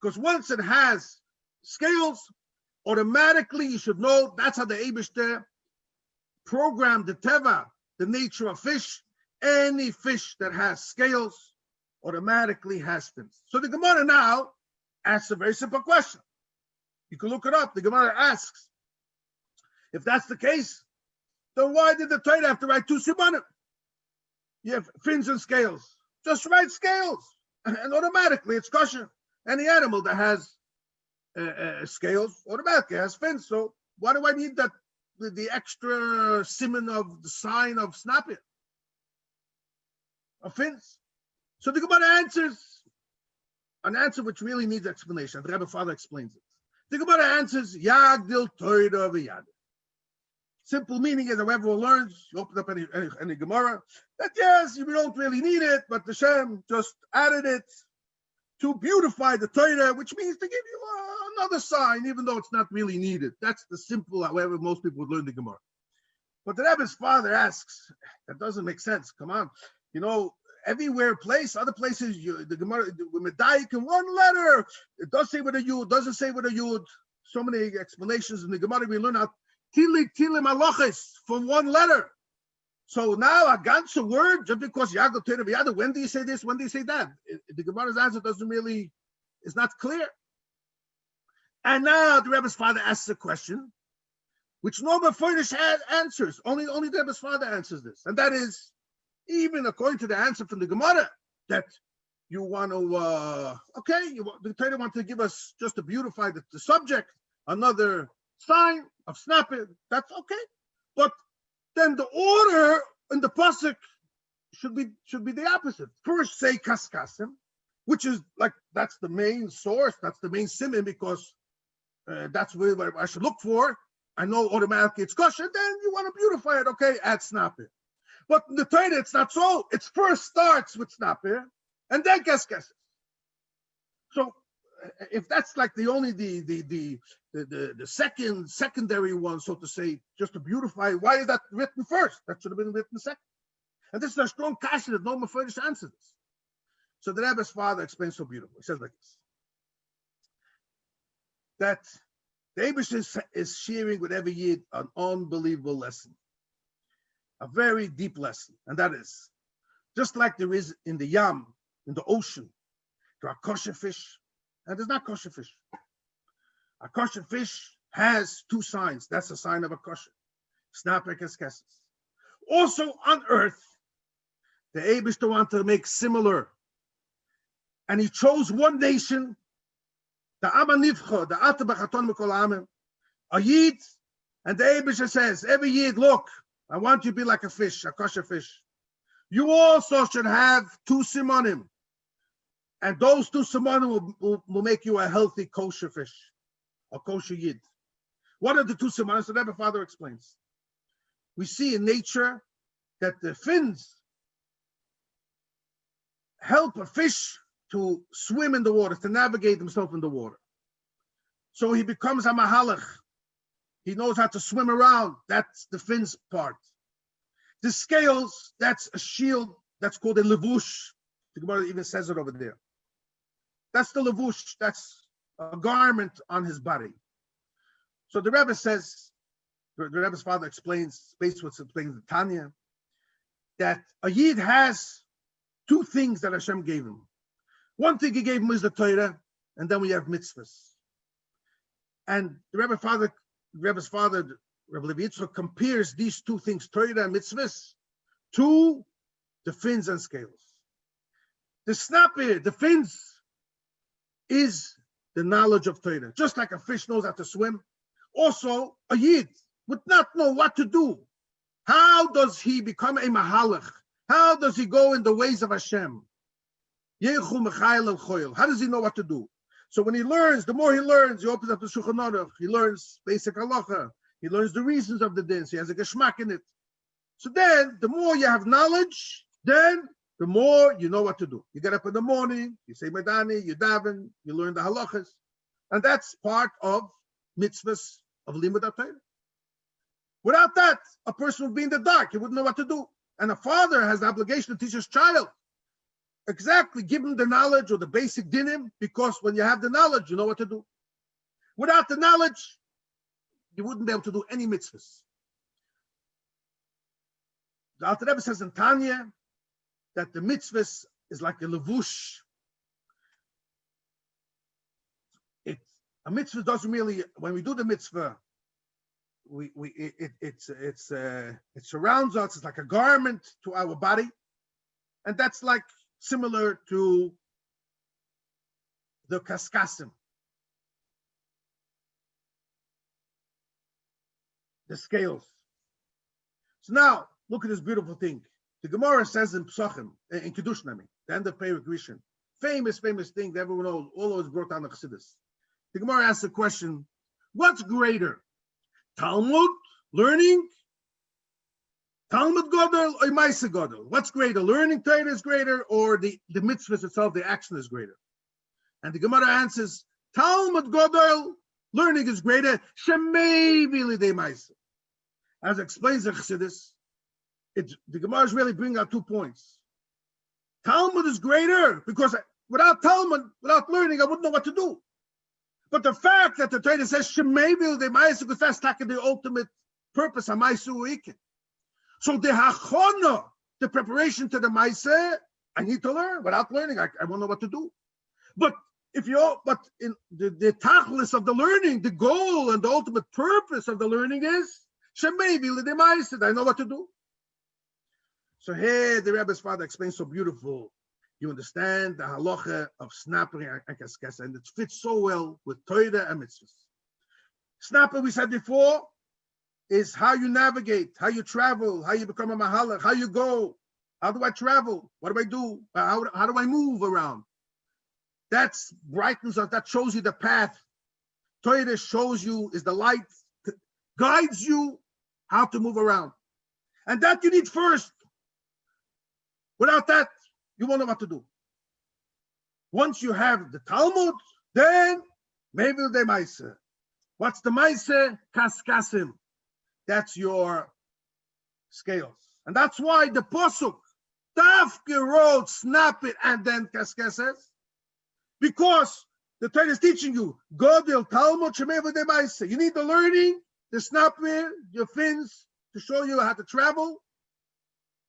Because once it has scales, automatically you should know that's how the Eibishter programmed the teva, the nature of fish. Any fish that has scales automatically has fins. So the Gemara now asks a very simple question. You can look it up. The Gemara asks, if that's the case, then why did the Torah have to write two simanim? You have fins and scales. Just write scales, and automatically it's kosher. Any animal that has scales automatically has fins. So why do I need that the extra siman of the sign of snapir? Of fins. So the Gemara answers an answer which really needs explanation. The Rebbe father explains it. The Gemara answers Yagdil Torah v'Yad. Simple meaning is, however one learns, you open up any Gemara, that yes, you don't really need it, but the Shem just added it to beautify the Torah, which means to give you another sign, even though it's not really needed. That's the simple, however most people would learn the Gemara. But the Rebbe's father asks, that doesn't make sense. Come on. You know, everywhere other places, the Gemara, with Medayik in one letter, it does say with a Yud, doesn't say with a Yud. So many explanations in the Gemara we learn out Tili Malachis from one letter. So now a ganze word, just because Yagdil Torah v'Yad, when do you say this? When do you say that? The Gemara's answer is not clear. And now the Rebbe's father asks a question, which no Mefurish answers. Only the Rebbe's father answers this, and that is, even according to the answer from the Gemara, that you want to, the Torah wants to give us just to beautify the subject, another sign of snapper, that's okay. But then the order in the pasuk should be the opposite. First say kaskasim, which is like, that's the main source, that's the main siman, because that's what I should look for. I know automatically it's kosher. Then you want to beautify it, okay, add snapper. But in the Torah, it's not so. It first starts with snapper, and then kaskasim. So if that's like the only the secondary one, so to say, just to beautify, why is that written first? That should have been written second. And this is a strong kasha that no Mefurish answers this. So the Rebbe's father explains so beautifully. He says like this: that the Eibush is sharing with every Yid an unbelievable lesson, a very deep lesson, and that is, just like there is in the Yam, in the ocean, there are kosher fish, and there's not kosher fish. A kosher fish has two signs. That's a sign of a kosher. Snapper kaskasis. Also on earth, The Eibishter wanted to make similar. And he chose one nation, the Am HaNivcha, the Ata B'Chaton Mikol Amim, a Yid, and the Eibishter says, every Yid, look, I want you to be like a fish, a kosher fish. You also should have 2 simonim. And those 2 simonim will make you a healthy kosher fish, a kosher Yid. What are the 2 simonim? So the Rebbe Father explains. We see in nature that the fins help a fish to swim in the water, to navigate himself in the water. So he becomes a mahalach. He knows how to swim around. That's the fins part. The scales, that's a shield. That's called a levush. The Gemara even says it over there. That's the levush. That's a garment on his body. So the Rebbe says, the Rebbe's father explains, based on what's explained in Tanya, that a Yid has 2 things that Hashem gave him. One thing he gave him is the Torah, and then we have mitzvahs. And the Rebbe's father, Rabbi Levi Yitzchok, compares these 2 things, Torah and mitzvahs, to the fins and scales. The snapper, the fins, is the knowledge of Torah. Just like a fish knows how to swim, also a Yid would not know what to do. How does he become a mahalach? How does he go in the ways of Hashem? How does he know what to do? So when he learns, the more he learns, he opens up the Shulchan Aruch, he learns basic halacha, he learns the reasons of the dins, he has a geschmack in it. So then, the more you have knowledge, then the more you know what to do. You get up in the morning, you say Medani, you daven, you learn the halachas, and that's part of mitzvahs of limud HaTorah. Without that, a person would be in the dark, he wouldn't know what to do. And a father has the obligation to teach his child. Exactly, give him the knowledge or the basic dinim, because when you have the knowledge, you know what to do. Without the knowledge, you wouldn't be able to do any mitzvahs. The Alter Rebbe says in Tanya that the mitzvahs is like a levush. A mitzvah doesn't really, when we do the mitzvah, it surrounds us. It's like a garment to our body, and that's like similar to the kaskasim, the scales. So now look at this beautiful thing. The Gemara says in Psachim, in Kiddush Nami, the end of Perek Rishon, famous thing that everyone knows, always brought down the Chassidus. The Gemara asks the question: what's greater, Talmud, learning, Talmud Godel, or Maisa Godel? What's greater? Learning Torah is greater, or the mitzvahs itself, the action is greater? And the Gemara answers, Talmud Godel, learning is greater, Shemei Vilidei Maisa. As explains the Chassidus, the Gemara is really bringing out 2 points. Talmud is greater, because without Talmud, without learning, I wouldn't know what to do. But the fact that the Torah says Shemei Vilidei Maisa, because that's the ultimate purpose of Maisa Uikin. So the hachona, the preparation to the Maaseh, I need to learn. Without learning, I won't know what to do. But in the tachlis of the learning, the goal and the ultimate purpose of the learning is Shemei Vilidei Maaseh. I know what to do. So here the Rebbe's father explains so beautiful. You understand the halacha of snapper and kaskesa, and it fits so well with Torah and mitzvahs. Snapper, we said before, is how you navigate, how you travel, how you become a mahalach, how you go. How do I travel? What do I do? How do I move around? That brightens us, that shows you the path. Torah shows you, is the light, guides you how to move around. And that you need first. Without that, you won't know what to do. Once you have the Talmud, then maybe the Maaseh. What's the Maaseh? Kaskasim. That's your scales. And that's why the Posuk, Tafke wrote, snap it, and then Kaskeses. Because the Torah is teaching you, Godel Talmud Shemeva de Maaseh. You need the learning, the snapper, your fins, to show you how to travel,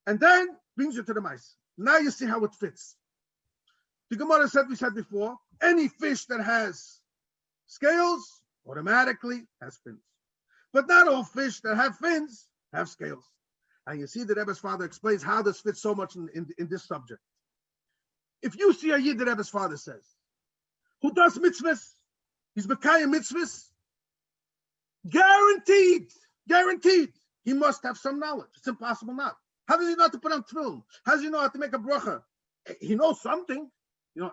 and then brings you to the Maaseh. Now you see how it fits. The Gemara said, we said before, any fish that has scales automatically has fins. But not all fish that have fins have scales. And you see the Rebbe's father explains how this fits so much in this subject. If you see a Yid, the Rebbe's father says, who does mitzvahs, he's Mekayim mitzvahs, guaranteed, he must have some knowledge. It's impossible not. How does he know how to put on tefillin? How does he know how to make a bracha? He knows something.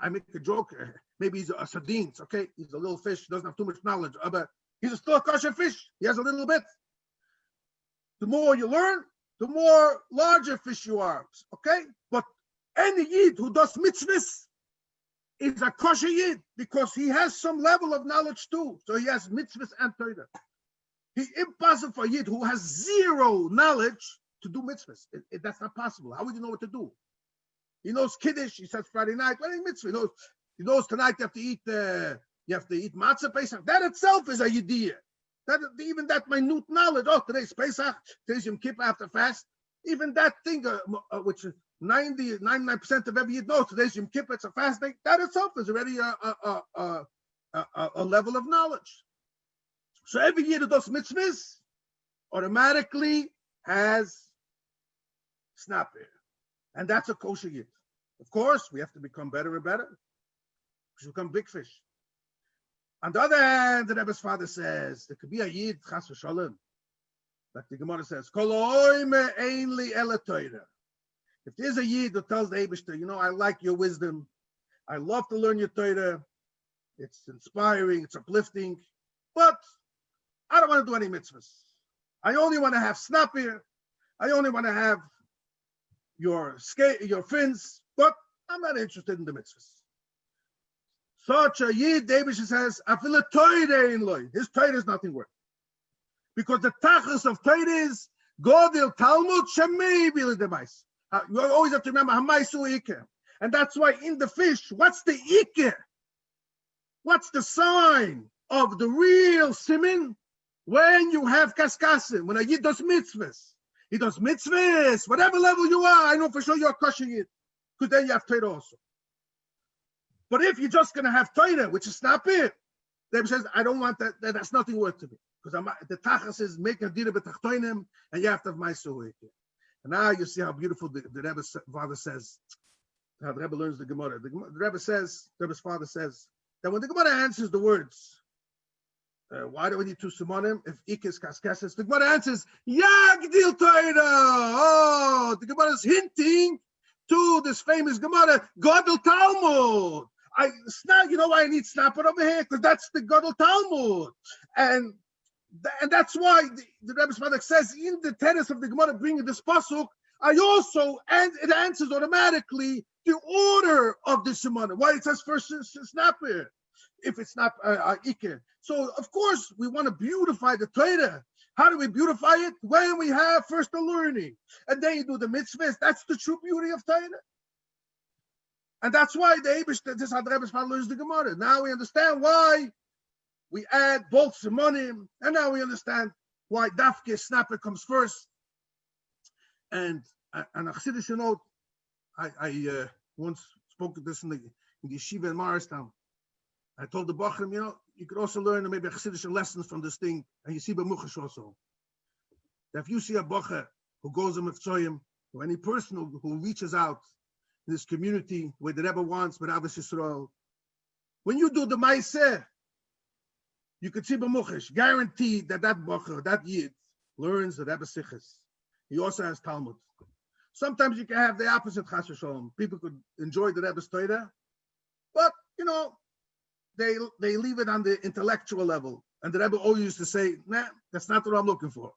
I make a joke. Maybe he's a sardines, okay? He's a little fish. He doesn't have too much knowledge. But he's still a kosher fish. He has a little bit. The more you learn, the more larger fish you are, okay? But any Yid who does mitzvahs is a kosher Yid because he has some level of knowledge too. So he has mitzvahs and Torah. It's impossible for a Yid who has zero knowledge to do mitzvahs. That's not possible. How would you know what to do? He knows Kiddush. He says Friday night. What is mitzvah? He knows tonight you have to eat matzah Pesach. That itself is a yidiyah. Even that minute knowledge. Oh, today's Pesach. Today's Yom Kippur after fast. Even that thing, which 99% of every Yid knows. Today's Yom Kippur. It's a fast day. That itself is already a level of knowledge. So every Yid who does mitzvahs automatically has snapper. And that's a kosher Yid. Of course, we have to become better and better. We should become big fish. On the other hand, the Rebbe's father says, there could be a Yid, chas v'shalom. Like the Gemara says, Kol oime ein li ela Torah. If there's a Yid who tells the Eibishter, I like your wisdom. I love to learn your Torah. It's inspiring, it's uplifting. But I don't want to do any mitzvahs. I only want to have snapper. I only want to have your fins, but I'm not interested in the mitzvahs. Such a Yid, David says, his Torah is nothing worth. Because the tachlis of Torah is Godil Talmud Shemei Demais. You always have to remember Hamaisu Iker. And that's why in the fish, what's the Iker? What's the sign of the real simin? When you have kaskasim, when a Yid does mitzvahs. He does mitzvahs, whatever level you are. I know for sure you're kosher Yid, because then you have Torah also. But if you're just going to have Torah, which is not it, Rebbe says, I don't want that. That's nothing worth to me. Because the tachas is making a dira b'tachtoinim, and you have to have my soul. And now you see how beautiful the Rebbe's father says, how the Rebbe learns the Gemara. The Rebbe's father says, that when the Gemara answers the words, why do we need two simonim if ikis kaskeses? The Gemara answers, Yagdil Torah. Oh, the Gemara is hinting to this famous Gemara, Godel Talmud. You know why I need snapper over here? Because that's the Godel Talmud. And that's why the Rebbe's father says in the tenets of the Gemara bringing this pasuk, and it answers automatically the order of the simonim. Why it says first snapper, if it's not ikir. So, of course, we want to beautify the Torah. How do we beautify it? When we have first the learning. And then you do the mitzvahs. That's the true beauty of Torah. And that's why this is how the Rebbe's father learns the Gemara. Now we understand why we add both simonim. And now we understand why dafke snapper comes first. And a Chassidish note, I once spoke to this in the yeshiva in Morristown. I told the Bachrim, you could also learn maybe Chassidish lessons from this thing, and you see B'muchash also. That if you see a Bacher who goes in Mitzrayim, or any person who reaches out in this community where the Rebbe wants, with Abbas Yisrael, when you do the Maaseh, you could see B'muchash, guaranteed that Bacher, that Yid, learns the Rebbe Sichas. He also has Talmud. Sometimes you can have the opposite Chas v'Shalom. People could enjoy the Rebbe's Torah, but, they leave it on the intellectual level. And the Rebbe always used to say, nah, that's not what I'm looking for.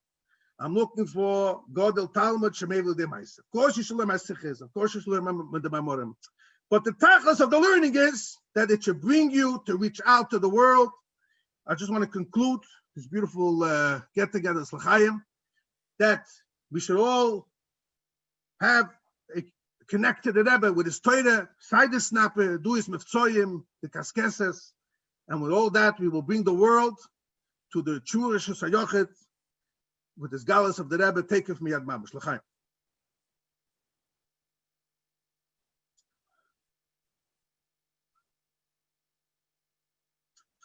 I'm looking for Godel Talmud Shemevil Demais. Of course you should learn my Sichis. Of course you should learn the Mamorim. But the tachlis of the learning is that it should bring you to reach out to the world. I just want to conclude this beautiful get-together, L'chaim, that we should all have connect to the Rebbe with his Torah, side the snapper, do his mifzoyim, the kaskeses, and with all that we will bring the world to the true Rishus HaYochid with his galus of the Rebbe, take it from Yad Mamash. L'chaim.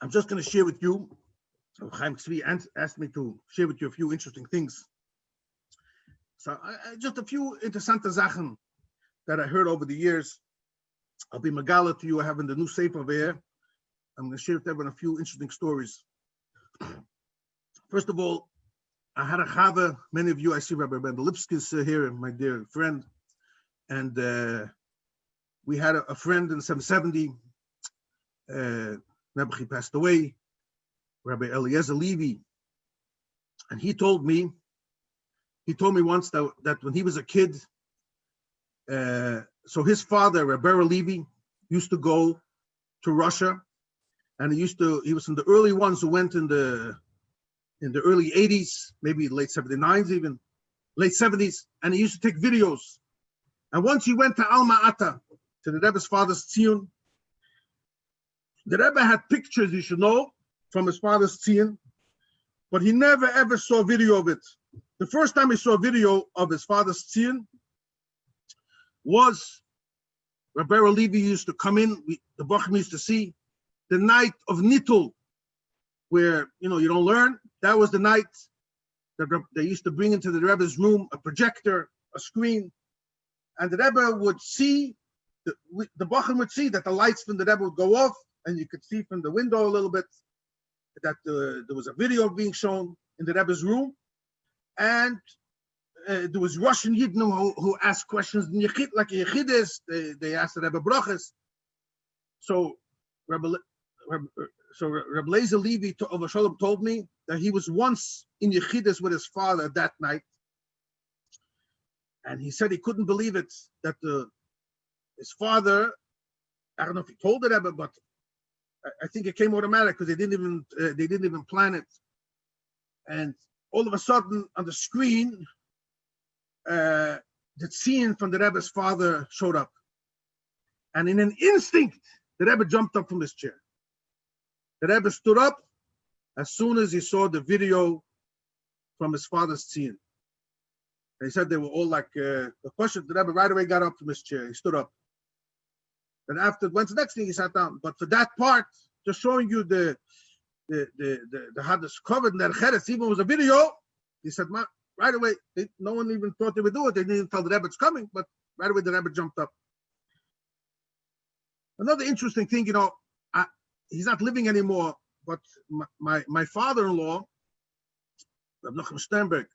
I'm just going to share with you, Chaim Tzvi asked me to share with you a few interesting things. So just a few interessante Sachen that I heard over the years. I'll be Megala to you. I have in the new safe over here. I'm going to share with everyone a few interesting stories. First of all, I had a chava. Many of you, I see Rabbi Lipskis here, my dear friend. And we had a friend in 770. Rebbe, he passed away, Rabbi Eliezer Levi. And he told me once that when he was a kid, so his father, Rabbi Levi, used to go to Russia, and he was from the early ones who went in the early 80s, maybe late 79s even, late 70s, and he used to take videos. And once he went to Alma Ata, to the Rebbe's father's Tzion, the Rebbe had pictures, you should know, from his father's Tzion, but he never ever saw video of it. The first time he saw a video of his father's Tzion was Rabbi Levi used to come in, the Bochum used to see the night of Nittul, where you don't learn. That was the night that they used to bring into the Rebbe's room a projector, a screen, and the Rebbe would see, the Bochum would see that the lights from the Rebbe would go off, and you could see from the window a little bit that there was a video being shown in the Rebbe's room, and there was Russian Yidden who asked questions in Yechid, like Yechidis. They asked the Rebbe brachas. So Rabbi Lezer Levi of Shalom told me that he was once in Yechidis with his father that night, and he said he couldn't believe it that his father, I don't know if he told the Rebbe, but I think it came automatic because they didn't even plan it. And all of a sudden on the screen, the scene from the Rebbe's father showed up. And in an instinct, the Rebbe jumped up from his chair. The Rebbe stood up as soon as he saw the video from his father's scene. They said they were all like, the question, the Rebbe right away got up from his chair. He stood up. And after, went to the next thing, he sat down. But for that part, just showing you the Haddas covered in that Cheres, even was a video, he said, right away, no one even thought they would do it. They didn't even tell the Rebbe it's coming, but right away the Rebbe jumped up. Another interesting thing, he's not living anymore, but my father-in-law, Rabbi Sternberg,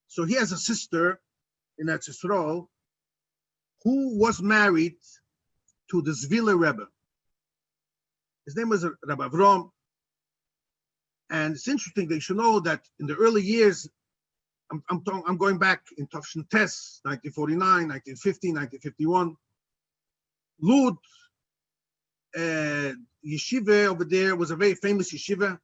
so he has a sister in Eretz Yisrael who was married to the Zvila Rebbe. His name was Rabbi Avram. And it's interesting, they should know that in the early years, I'm going back in Tafshin Tes, 1949, 1950, 1951. Lud, yeshiva over there was a very famous yeshiva.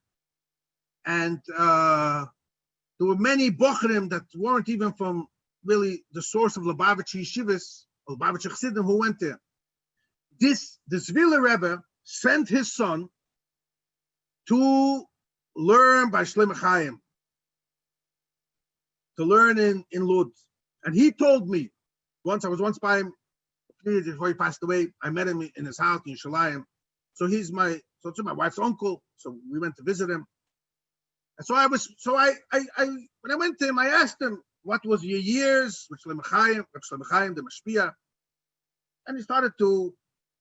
And there were many Bochrim that weren't even from really the source of Lubavitch yeshivas, or Lubavitch Chassidim, who went there. The Zvila Rebbe sent his son to learn by Shlomo Chaim, to learn in Lud. And he told me, I was once by him, a few years before he passed away, I met him in his house in Yerushalayim. So it's my wife's uncle, so we went to visit him. And so when I went to him, I asked him, what was your years with Shlomo Chaim, the Mashpia? And he started to,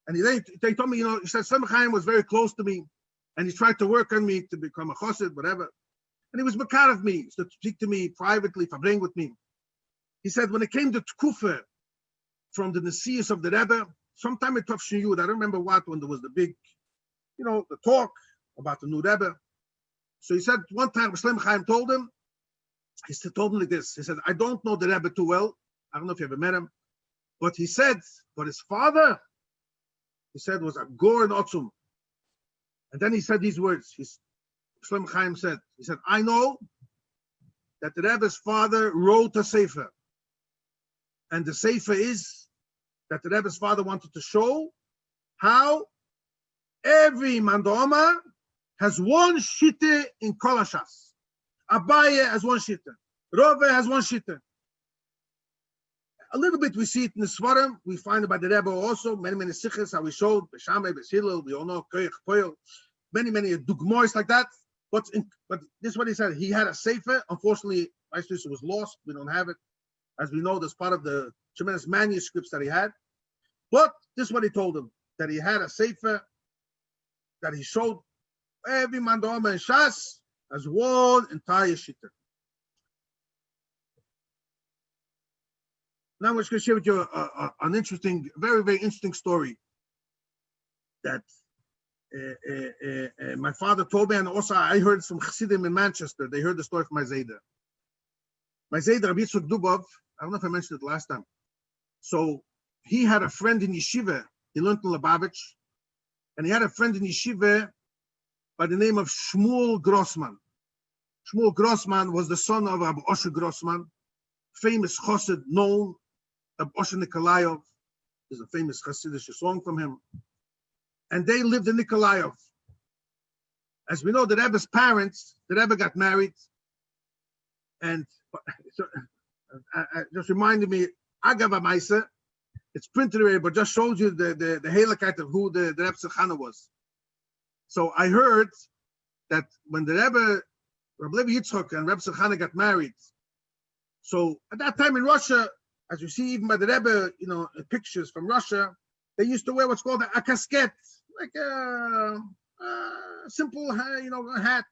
and they told me, he said Shlomo Chaim was very close to me, and he tried to work on me to become a chassid, whatever. And he was makar of me, to speak to me privately, fabring with me. He said, when it came to Tkufa from the Nesius of the Rebbe, sometime in Tafshin Yud, I don't remember when there was the big, the talk about the new Rebbe. So he said, one time, Shlomo Chaim told him like this. He said, I don't know the Rebbe too well. I don't know if you ever met him. But he said, but his father, he said, was a Gor and Otzum. And then he said these words. Shlomo Chaim said, I know that the Rebbe's father wrote a sefer. And the sefer is that the Rebbe's father wanted to show how every Mandoma has one shitte in Kolashas. Abaye has one shitte. Rove has one shitte. A little bit we see it in the Svarim. We find it by the Rebbe also. Many sichos how we showed Beshamay, Besilil. We all know Koyach Poyel. Many dugmois like that. But this is what he said. He had a sefer. Unfortunately, my sister was lost. We don't have it. as we know, that's part of the tremendous manuscripts that he had. But this is what he told him, that he had a sefer that he showed every man and Shas as one entire shitta. Now I'm just going to share with you an interesting, very, very interesting story that my father told me, and also I heard from Chassidim in Manchester. They heard the story from my Zayda. My Zayda, Rabbi Yitzchok Dubov, I don't know if I mentioned it last time. So he had a friend in yeshiva. He learned in Lubavitch, and he had a friend in yeshiva by the name of Shmuel Grossman. Shmuel Grossman was the son of Abu Osher Grossman, famous chassid known. Abu Osher Nikolayev. There's a famous Hasidic song from him. And they lived in Nikolayev. As we know, the Rebbe's parents, the Rebbe got married. And so, just reminded me, Agav Maisa, it's printed already, but just shows you the Heiligkeit of who the Rebbe Tzachana was. So I heard that when the Rebbe, Rabbi Levi Yitzchok and Rebbe Tzachana got married, so at that time in Russia, as you see even by the Rebbe, pictures from Russia, they used to wear what's called a casquette, like a simple, hat.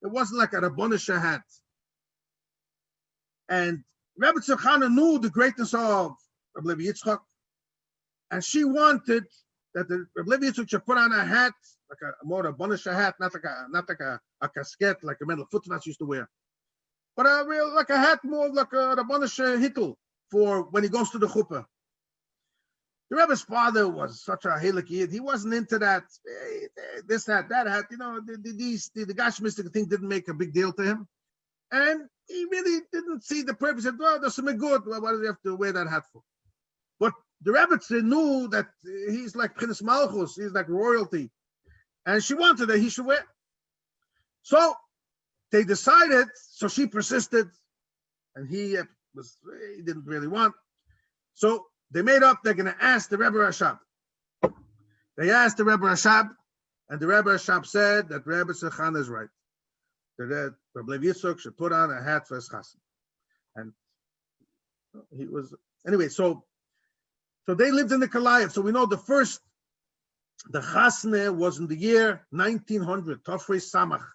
It wasn't like a Rabbonische hat. And Rebbe Tzachana knew the greatness of Rabbi Levi Yitzchok, and she wanted that the Rabbi Levi Yitzchok should put on a hat, like a more Rabbonische hat, not like a casquette, like a metal footmask used to wear, but like a hat more like a Rabbonische hittel for when he goes to the chuppah. The Rebbe's father was such a heilig yid. He wasn't into that, this, that hat. The Gashmistic thing didn't make a big deal to him. And he really didn't see the purpose. He said, well, that's something good. Why do you have to wear that hat for? But the Rebbe knew that he's like Prince Malchus. He's like royalty. And she wanted that he should wear. So they decided, so she persisted. And he didn't really want. So they made up, they're going to ask the Rebbe Rashab. They asked the Rebbe Rashab, and the Rebbe Rashab said that Rebbe Tzachana is right. That Rabbi Levi Yitzchok should put on a hat for his chassan. And he was, anyway, so they lived in the Nikolayev. So we know the chasne was in the year 1900, Tofrei Samach,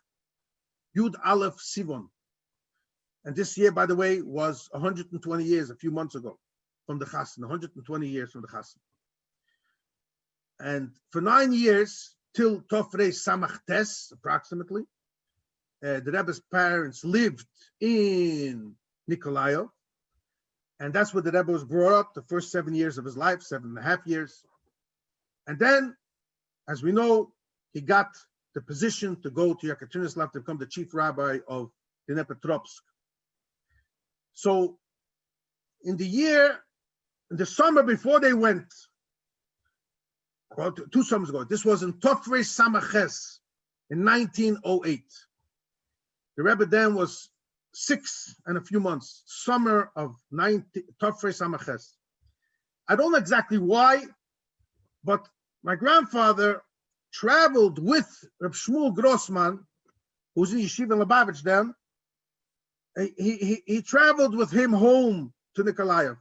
Yud Aleph Sivon. And this year, by the way, was 120 years, a few months ago, from the chasna, 120 years from the chasna. And for 9 years, till Tofrei Samach Tes, approximately, the Rebbe's parents lived in Nikolayev, and that's where the Rebbe was brought up, the first 7 years of his life, 7.5 years. And then, as we know, he got the position to go to Yekaterinoslav to become the chief rabbi of Dnepropetrovsk. So, in the summer before they went, well, 2 summers ago, this was in Tofrei Samaches in 1908. The Rebbe then was 6 and a few months, summer of Tofrei Samaches. I don't know exactly why, but my grandfather traveled with Reb Shmuel Grossman, who was in Yeshiva in Lubavitch then. He traveled with him home to Nikolayev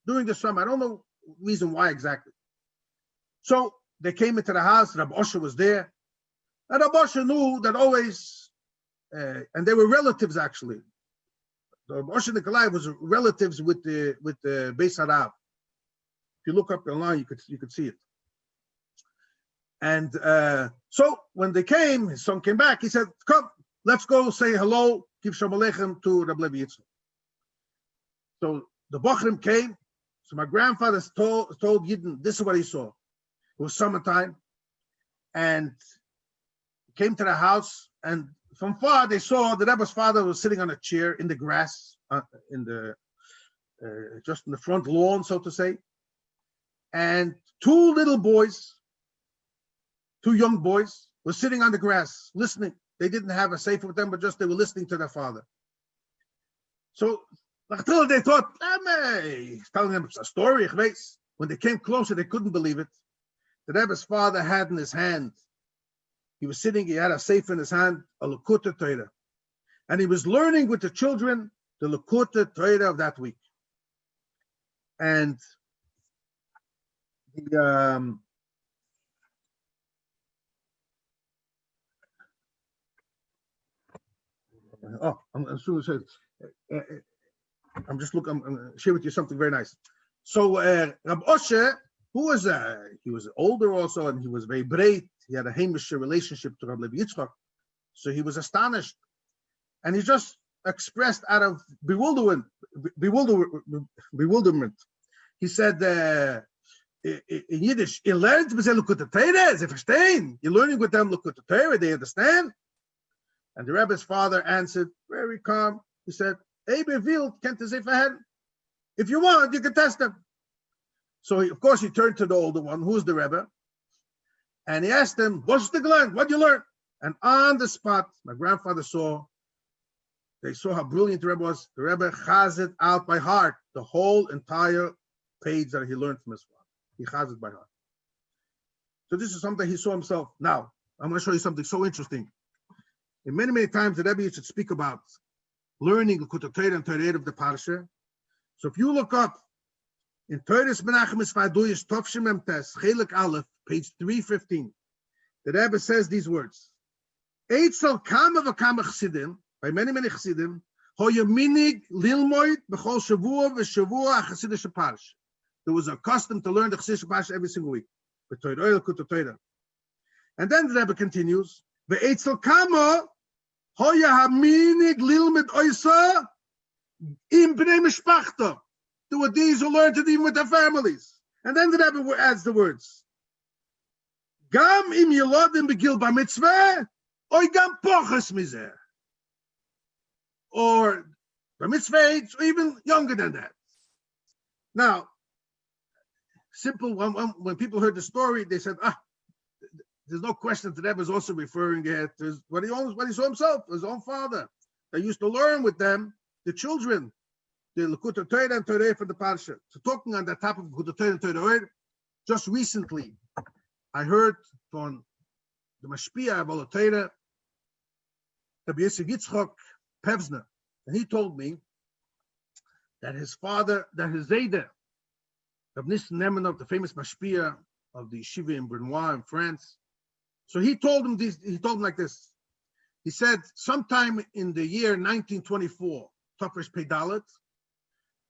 during the summer. I don't know the reason why exactly. So they came into the house. Rabbi Osher was there. And Rabbi Osher knew that always, and they were relatives actually. Rabbi Osher Nikolayev was relatives with the Beis Harav. If you look up online, you could see it. And so when they came, his son came back. He said, "Come, let's go say hello, give Shalom Aleichem to Rabbi Levi Yitzchok." So the Bochrim came. So my grandfather told Yidden, this is what he saw. It was summertime, and he came to the house, and from far they saw the Rebbe's father was sitting on a chair in the grass, just in the front lawn, so to say, and 2 little boys, 2 young boys, were sitting on the grass listening. They didn't have a sefer with them, but just they were listening to their father. So they thought, he's telling them a story. When they came closer, they couldn't believe it. The Rebbe's father had in his hand, he was sitting, he had a sefer in his hand, a Lekutei Torah. And he was learning with the children the Lekutei Torah of that week. And the I'm soon say I'm just looking. I'm going to share with you something very nice. So Rab Oshe, who was he was older also, and he was very brave. He had a Hamish relationship to Rabbi Levi Yitzchok, so he was astonished, and he just expressed out of bewilderment. He said in Yiddish, "You learned with them Likutei Torah, they verstehen. You're learning with them Likutei Torah, they understand." And the Rebbe's father answered, very calm. He said, if you want, you can test them. So, of course, he turned to the older one, who's the Rebbe, and he asked him, what's the learn? What did you learn? And on the spot, my grandfather saw how brilliant the Rebbe was. The Rebbe chazed out by heart the whole entire page that he learned from his father. He chazed by heart. So this is something he saw himself. Now, I'm going to show you something so interesting. And many, many times the Rebbe used to speak about learning Likutei Torah and Torah of the Parsha. So if you look up in Torah's Menachem Esfaduyis Tovshim Memtes Chelik Aleph, page 315, the Rebbe says these words: Eitzel Kama v'Kama Chasidim, by many, many Chasidim, Hoya Minig Lilmoid B'chol Shavua v'Shavua HaChasidish Parsha. There was a custom to learn the Chasidish Parsha every single week. Likutei Torah. And then the Rebbe continues, Ve'etzel Kama Hoya Haminig Lilmid Oisa Im Bnei Mishpachta. There were these who learned it even with their families. And then the Rebbe adds the words, Gam im Yelodim Begil Bar Mitzvah, Oy Gam Pochas Mizeh. Or Bar Mitzvah age, or even younger than that. Now, simple, when people heard the story, they said, there's no question that the Rebbe is also referring to what he saw himself, his own father. They used to learn with them, the children, the Likutei Torah and Torah for the Parsha. So talking on that topic of Likutei Torah and Torah, just recently, I heard from the Mashpia of Ola Torah, Rabbi Yitzchok Schneerson, and he told me that his father, that his Zayda, Rabbi Nissen Nemanov, the famous Mashpia of the Yeshiva in Brunois in France. So he told him like this. He said, sometime in the year 1924, Tafresh Pei Dalet.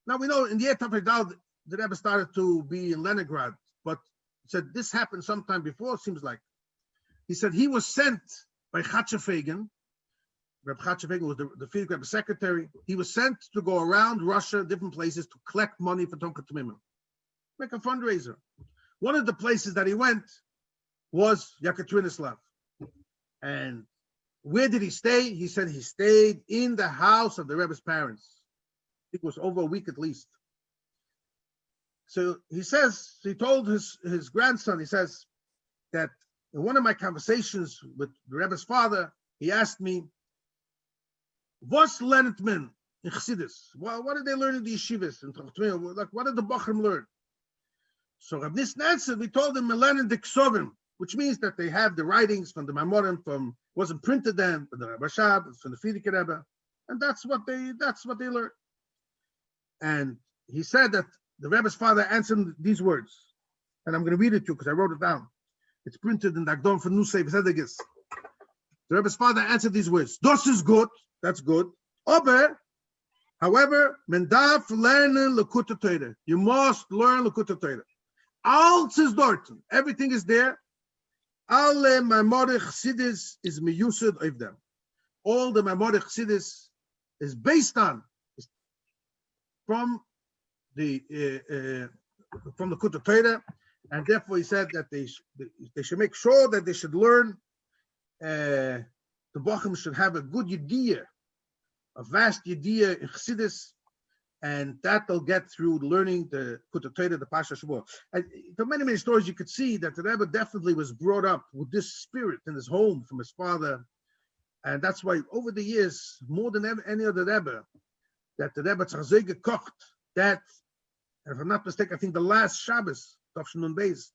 Now we know in the year Tafresh Dalet, the Rebbe started to be in Leningrad, but he said this happened sometime before, it seems like. He said he was sent by Chatzefegen. Reb Chatzefegen was the Frierdiker Rebbe secretary. He was sent to go around Russia, different places, to collect money for Tomka Tmimim, make a fundraiser. One of the places that he went was Yekaterinoslav. And where did he stay? He said he stayed in the house of the Rebbe's parents. It was over a week at least. So he told his grandson, he says that in one of my conversations with the Rebbe's father, he asked me, "What's lernt men in Chassidus? Well, what did they learn in the yeshivas? Like, what did the Bachrim learn?" So Rabbi Nissen answered, we told them, "Melanin de Ksovim," which means that they have the writings from the Mamorim, wasn't printed then, from the Rebbe Shab, from the Frierdiker Rebbe, and that's what they learned. And he said that the Rebbe's father answered these words, and I'm going to read it to you because I wrote it down. It's printed in the Agdon for Nusay V'Sedegis. The Rebbe's father answered these words: "Das is good, that's good. However, men darf lernen Likutei Torah. You must learn Likutei Torah. Alles is dort. Everything is there. Alle Maimorich Chassidus is miyusud of them. All the Maimorich Chassidus is based on from the Likutei Torah, and therefore he said that they should make sure that they should learn. The Bochum should have a good yediyah, a vast yediyah in Chassidus, and that they'll get through learning the Likutei Torah, the Pasha Shavuot. And from many, many stories, you could see that the Rebbe definitely was brought up with this spirit in his home from his father, and that's why over the years, more than any other Rebbe, that the Rebbe tzachzei gekocht, that, and if I'm not mistaken, I think the last Shabbos, Tavshin Nun Beis,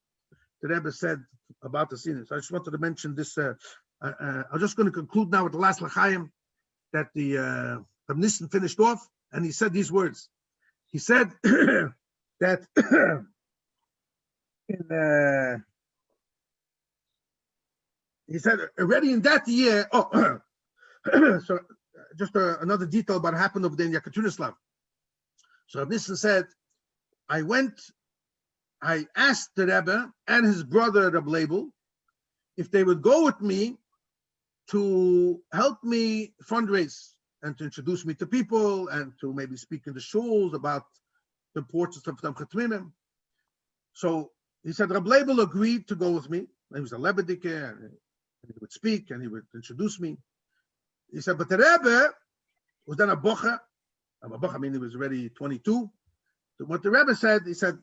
the Rebbe said about the sinner. So I just wanted to mention this. I'm just going to conclude now with the last L'chaim that the Rabbi Nissen finished off, and he said these words. He said that that he said already in that year. Oh, so just another detail about what happened over there in Yekaterinslav. So Rabbi Nissen said, I asked the Rebbe and his brother Rabbi Leibel if they would go with me to help me fundraise and to introduce me to people and to maybe speak in the shuls about the importance of Tam Chetmimim. So he said Rabbi Leibel agreed to go with me. He was a Lebedike, and he would speak and he would introduce me. He said, but the Rebbe was then a bocha. A bocha, I mean, he was already 22. So what the Rebbe said, he said,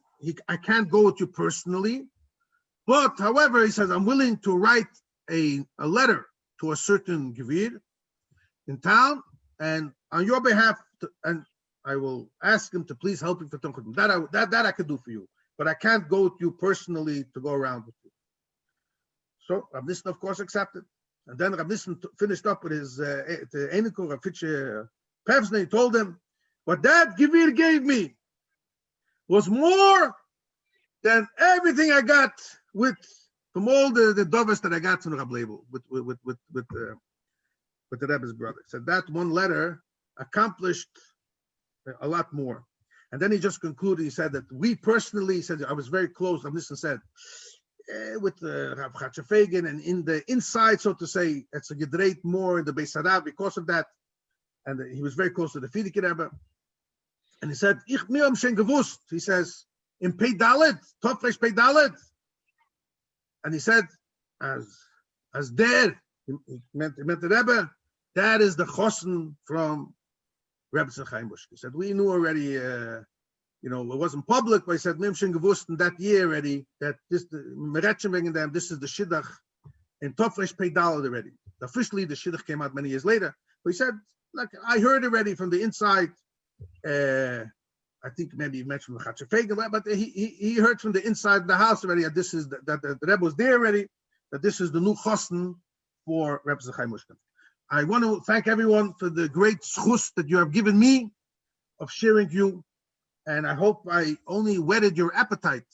I can't go with you personally, but however, he says, I'm willing to write a letter to a certain Gevir in town, and on your behalf, and I will ask him to please help me for Tam Chetmimim. That I could do for you, but I can't go with you personally to go around with you. So Rabbi Nissen, of course, accepted. And then Rabbi Nissen finished up with his Einikur Rafitche Pevsner. He told him, what that Gevir gave me was more than everything I got from all the dovers that I got from Rabbi Leibel with the Rebbe's brother. So that one letter accomplished a lot more. And then he just concluded. He said that we personally, he said, I was very close. Rabbi Nissen said, with Rav Chatzefegen, and in the inside, so to say, it's a gedreit more in the Beis Harav because of that. And he was very close to the Frierdiker Rebbe. And he said, Ich mir am schon gewusst. He says, in Pei Dalet, Tofresh Pei Dalet. And he said, as there, he meant the Rebbe, that is the chosen from Rebbe Chaim Bush. He said, we knew already, it wasn't public, but he said, Mim schon gewusst in that year already, that this is the Shidduch in Tofresh Pei Dalet already. Officially, the Shidduch came out many years later. But he said, like, I heard already from the inside. I think maybe he mentioned the Chatzefegen, but he heard from the inside of the house already that this is that the Rebbe was there already, that this is the new chosen for Rebbe Chaim Mushkin. I want to thank everyone for the great schus that you have given me of sharing you, and I hope I only whetted your appetite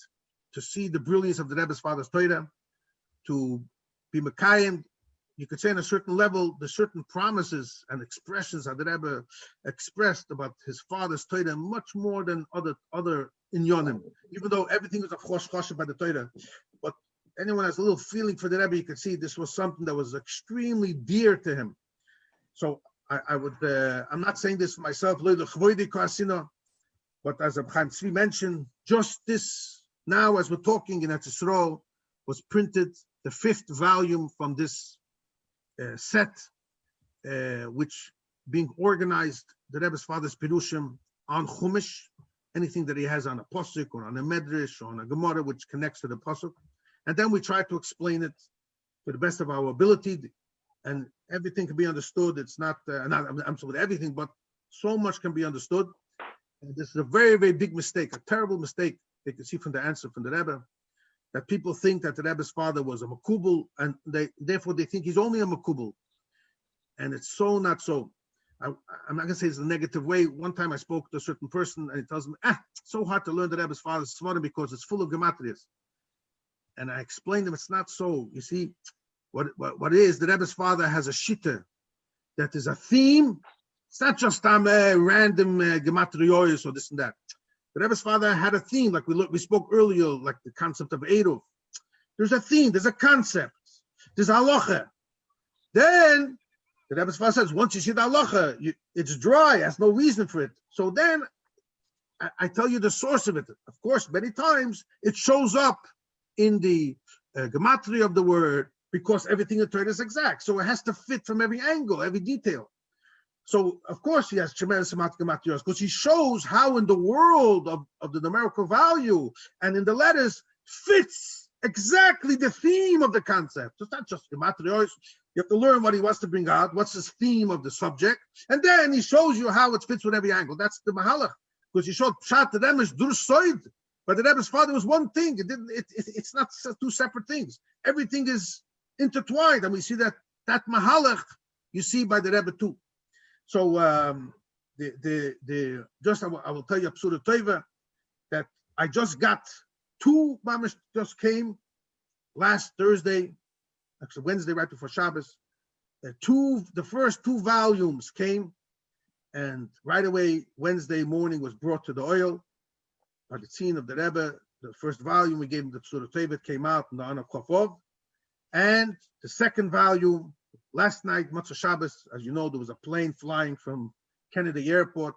to see the brilliance of the Rebbe's father's Torah, to be Mekayim. You could say on a certain level, the certain promises and expressions that the Rebbe expressed about his father's Torah much more than other inyonim, even though everything was a chosh by the Torah. But anyone has a little feeling for the Rebbe, you could see this was something that was extremely dear to him. So I would, I'm not saying this for myself, but as Chaim Tzvi mentioned, just this now as we're talking in Eretz Yisrael was printed, the 5th volume from this set, which being organized, the Rebbe's father's Pirushim on Chumash, anything that he has on a Pasuk or on a Medrash or on a Gemara which connects to the Pasuk. And then we try to explain it to the best of our ability, and everything can be understood. It's not, I'm sorry, everything, but so much can be understood. And this is a very, very big mistake, a terrible mistake they can see from the answer from the Rebbe, that people think that the Rebbe's father was a makubal, and therefore they think he's only a makubal. And it's so not so. I'm not going to say it's a negative way. One time I spoke to a certain person, and he tells me, it's so hard to learn the Rebbe's father's Svarim because it's full of gematrias. And I explained to him, it's not so. You see, what it is, the Rebbe's father has a shitta that is a theme. It's not just random gematriois or this and that. The Rebbe's father had a theme, like we spoke earlier, like the concept of Eruv. There's a theme, there's a concept, there's halacha. Then the Rebbe's father says, once you see the halacha, it's dry, has no reason for it. So then I tell you the source of it. Of course, many times it shows up in the gematria of the word because everything in Torah is exact. So it has to fit from every angle, every detail. So, of course, he has tremendous amount of gematrios because he shows how in the world of the numerical value and in the letters fits exactly the theme of the concept. So it's not just gematrios. You have to learn what he wants to bring out, what's his theme of the subject, and then he shows you how it fits with every angle. That's the mahalach. Because he showed pshat to them is dursoid, but the Rebbe's father was one thing. It's not two separate things. Everything is intertwined, and we see that mahalach you see by the Rebbe too. So I will tell you Absura Tova that I just got two, mamish just came last Thursday, actually Wednesday, right before Shabbos. The first two volumes came, and right away, Wednesday morning was brought to the oil by the tzin of the Rebbe. The first volume, we gave him the Psura Tevet, came out in the honor of Chof Av. And the second volume, last night, Motzei Shabbos, as you know, there was a plane flying from Kennedy Airport.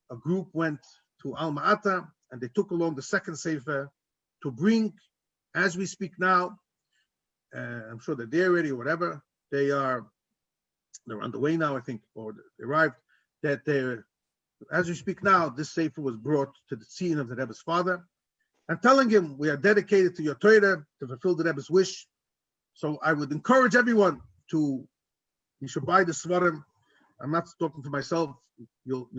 A group went to Alma Ata, and they took along the second sefer to bring, as we speak now, I'm sure they're there already or whatever, they're on the way now, I think, or they arrived, that as we speak now, this sefer was brought to the tzin of the Rebbe's father, and telling him, we are dedicated to your Torah, to fulfill the Rebbe's wish. So I would encourage everyone you should buy the Svarim. I'm not talking to myself. You'll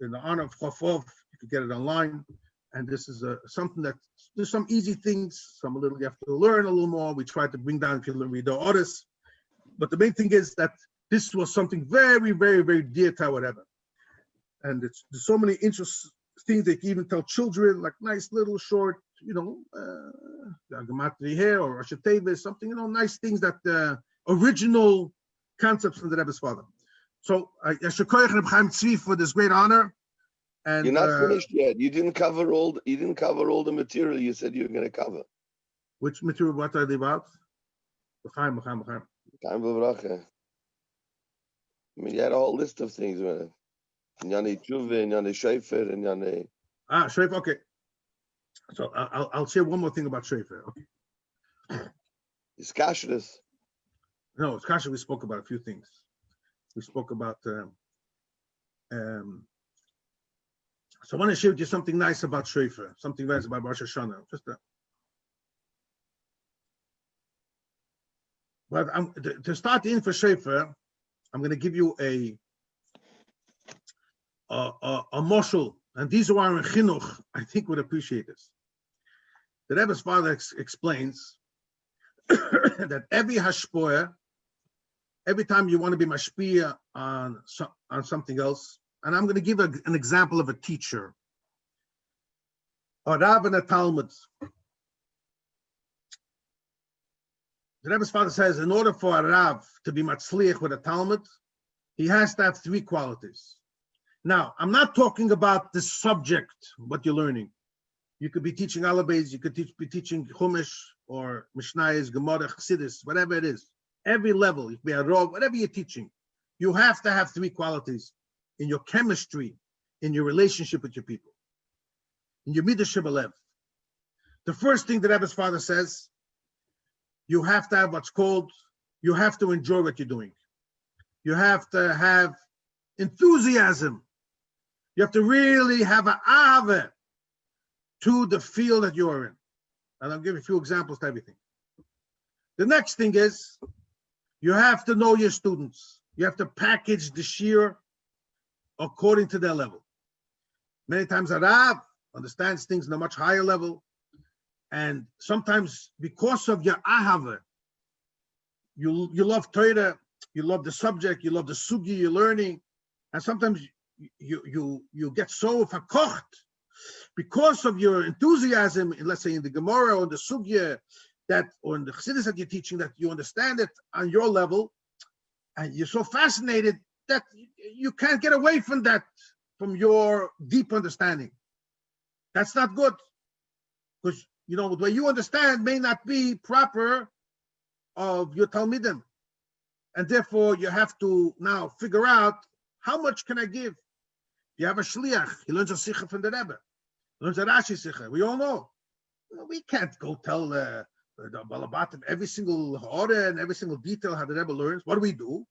in the honor of Chof Av, you can get it online. And this is something that, there's some easy things, some a little, you have to learn a little more. We try to bring down, if you read the orders. But the main thing is that this was something very, very, very dear to our Rebbe. And there's so many interesting things they can even tell children, like nice little short, Gematria here or Rosh Hashanah, something, nice things that original concepts from the Rebbe's father. So I should call Reb Chaim Tzvi for this great honor. And you're not finished yet. You didn't cover all the material you said you were going to cover. Which material? What are they about? Time B'Bracha. I mean, you had a whole list of things, man. Nyane Tshuva, Nyane Shofar, and Nyane. Shofar. Okay. So I'll share one more thing about Shofar. Okay. It's kashrus. No, it's kashrus. We spoke about a few things. We spoke about. So I want to share with you something nice about Shofar. Something nice about Rosh Hashanah. Just that. But to start in for Shofar, I'm going to give you a moshel, and these who are in chinuch, I think, would appreciate this. The Rebbe's father explains that every hashpoya, every time you want to be mashpia on something else, and I'm going to give an example of a teacher, a Rav and a Talmud. The Rebbe's father says, in order for a Rav to be matzliach with a Talmud, he has to have three qualities. Now, I'm not talking about the subject, what you're learning. You could be teaching Alabez, you could be teaching Chumash or Mishnayos, Gemara, Chassidus, whatever it is. Every level, you could be a Rav, whatever you're teaching. You have to have three qualities in your chemistry, in your relationship with your people, in your midah shebelev. The first thing the Rebbe's father says, you have to have what's called, you have to enjoy what you're doing. You have to have enthusiasm. You have to really have an ahava to the field that you are in. And I'll give you a few examples to everything. The next thing is, you have to know your students. You have to package the shiur according to their level. Many times a Rav understands things on a much higher level. And sometimes because of your ahava, you love Torah, you love the subject, you love the sugi you're learning, and sometimes you get so verkocht because of your enthusiasm, let's say in the Gemara or the sugya, or in the Chassidus that you're teaching, that you understand it on your level, and you're so fascinated that you can't get away from that, from your deep understanding. That's not good, because the way you understand may not be proper of your Talmidim. And therefore, you have to now figure out, how much can I give? You have a shliach. He learns a sikha from the Rebbe. He learns a Rashi sikha. We all know. We can't go tell the Balabatim every single order and every single detail how the Rebbe learns. What do?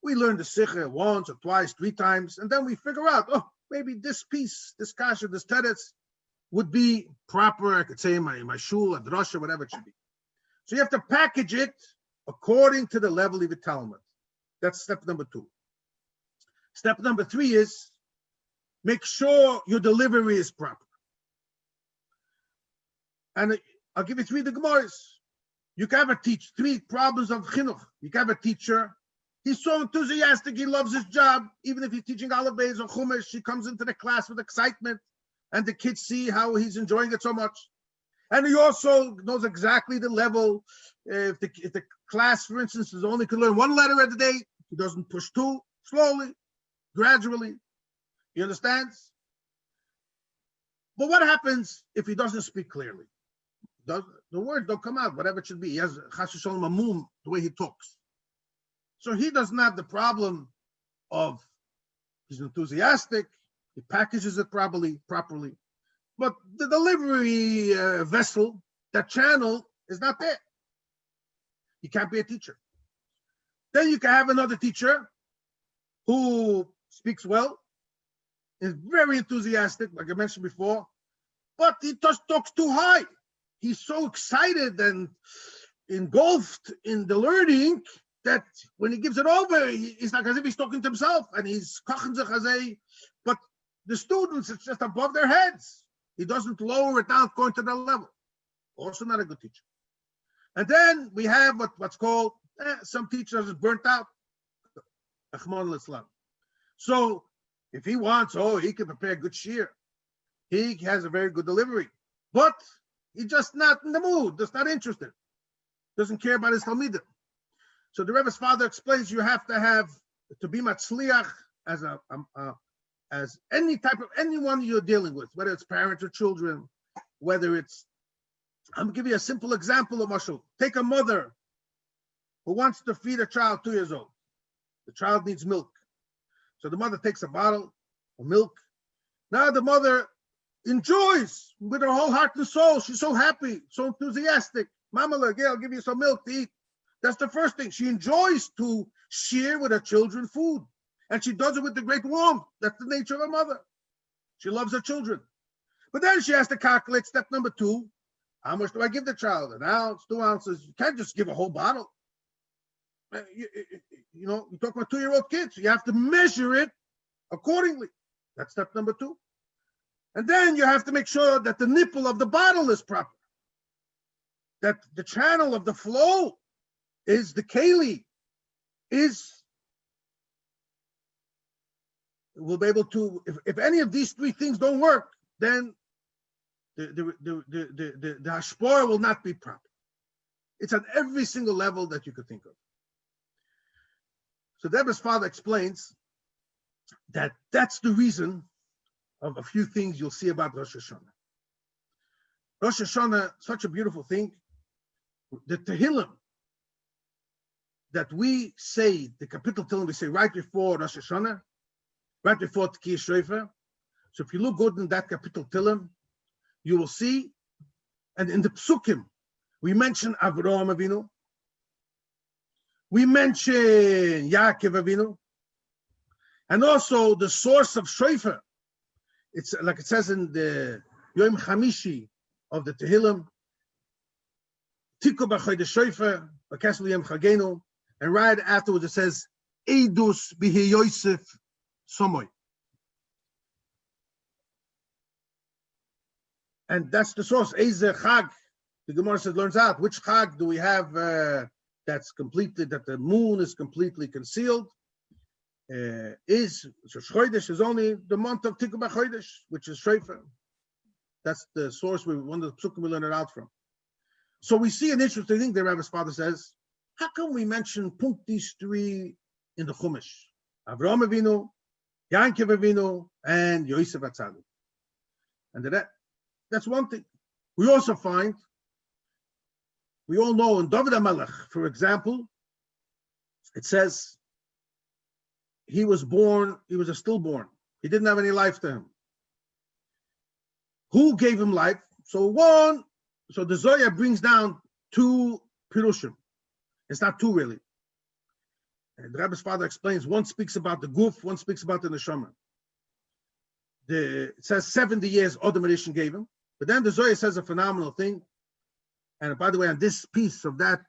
We learn the sikha once or twice, 3 times, and then we figure out, maybe this piece, this kasha, this teretz would be proper. I could say in my shul, a drasha, whatever it should be. So you have to package it according to the level of the Talmud. That's step number 2. Step number 3 is, make sure your delivery is proper. And I'll give you 3 the Gemaras. You can have 3 problems of chinuch. You can have a teacher. He's so enthusiastic, he loves his job. Even if he's teaching Alabez or Chumash, he comes into the class with excitement. And the kids see how he's enjoying it so much. And he also knows exactly the level. If the class, for instance, is only can learn one letter a day, he doesn't push two, slowly, gradually. He understands? But what happens if he doesn't speak clearly? The words don't come out, whatever it should be. He has chas v'sholom a mum, the way he talks. So he doesn't have the problem of he's enthusiastic, he packages it properly. But the delivery vessel, that channel, is not there. He can't be a teacher. Then you can have another teacher who speaks well, is very enthusiastic, like I mentioned before, but he just talks too high. He's so excited and engulfed in the learning that when he gives it over, it's like as if he's talking to himself, and he's kochen zich hazeh. But the students, it's just above their heads. He doesn't lower it down according to their level. Also not a good teacher. And then we have what's called, some teachers are burnt out. So if he wants, he can prepare a good shiur. He has a very good delivery. But he's just not in the mood, just not interested. Doesn't care about his talmidim. So the Rebbe's father explains you have to be matzliach as anyone you're dealing with, whether it's parents or children, whether it's, I'm going to give you a simple example of Mashal. Take a mother who wants to feed a child 2 years old. The child needs milk. So the mother takes a bottle of milk. Now the mother enjoys with her whole heart and soul. She's so happy, so enthusiastic. Mama, I'll give you some milk to eat. That's the first thing. She enjoys to share with her children food. And she does it with the great warmth. That's the nature of a mother. She loves her children. But then she has to calculate step number 2. How much do I give the child? An ounce, 2 ounces. You can't just give a whole bottle. You talk about 2-year-old kids. You have to measure it accordingly. That's step number 2. And then you have to make sure that the nipple of the bottle is proper. That the channel of the flow is the keli, we'll be able to, if any of these 3 things don't work, then the hashpor will not be proper. It's on every single level that you could think of. So Rebbe's father explains that that's the reason of a few things you'll see about Rosh Hashanah. Rosh Hashanah, such a beautiful thing. The Tehillim that we say, the capital Tehillim we say right before Rosh Hashanah, right before Tkiyah Shofar. So if you look good in that capital Tehillim, you will see, and in the Psukim, we mention Avraham Avinu, we mention Yaakov Avinu, and also the source of Shofar. It's like it says in the Yom Chamishi of the Tehillim, Tiku b'chodesh Shofar, v'kesel Yom Chagenu, and right afterwards it says, Eidus b'hi Yosef Somoy. And that's the source. Eize Chag, the Gemara says, learns out which Chag do we have that's completely, that the moon is completely concealed. So Chodesh is only the month of Tiku b'chodesh, which is Shofar. That's the source, one of the psukim we learn it out from. So we see an interesting thing there, Rabbi's father says, how come we mention these 3 in the Chumash? Avraham Avinu, Yaakov Avinu, and Yosef Atzadik. And that's one thing. We also find, we all know in David HaMelech, for example, it says he was a stillborn. He didn't have any life to him. Who gave him life? So the Zohar brings down 2 pirushim. It's not 2 really. And the Rebbe's father explains, one speaks about the guf, one speaks about the neshama. It says 70 years Adam Rishon gave him. But then the Zohar says a phenomenal thing. And by the way, on this piece of that,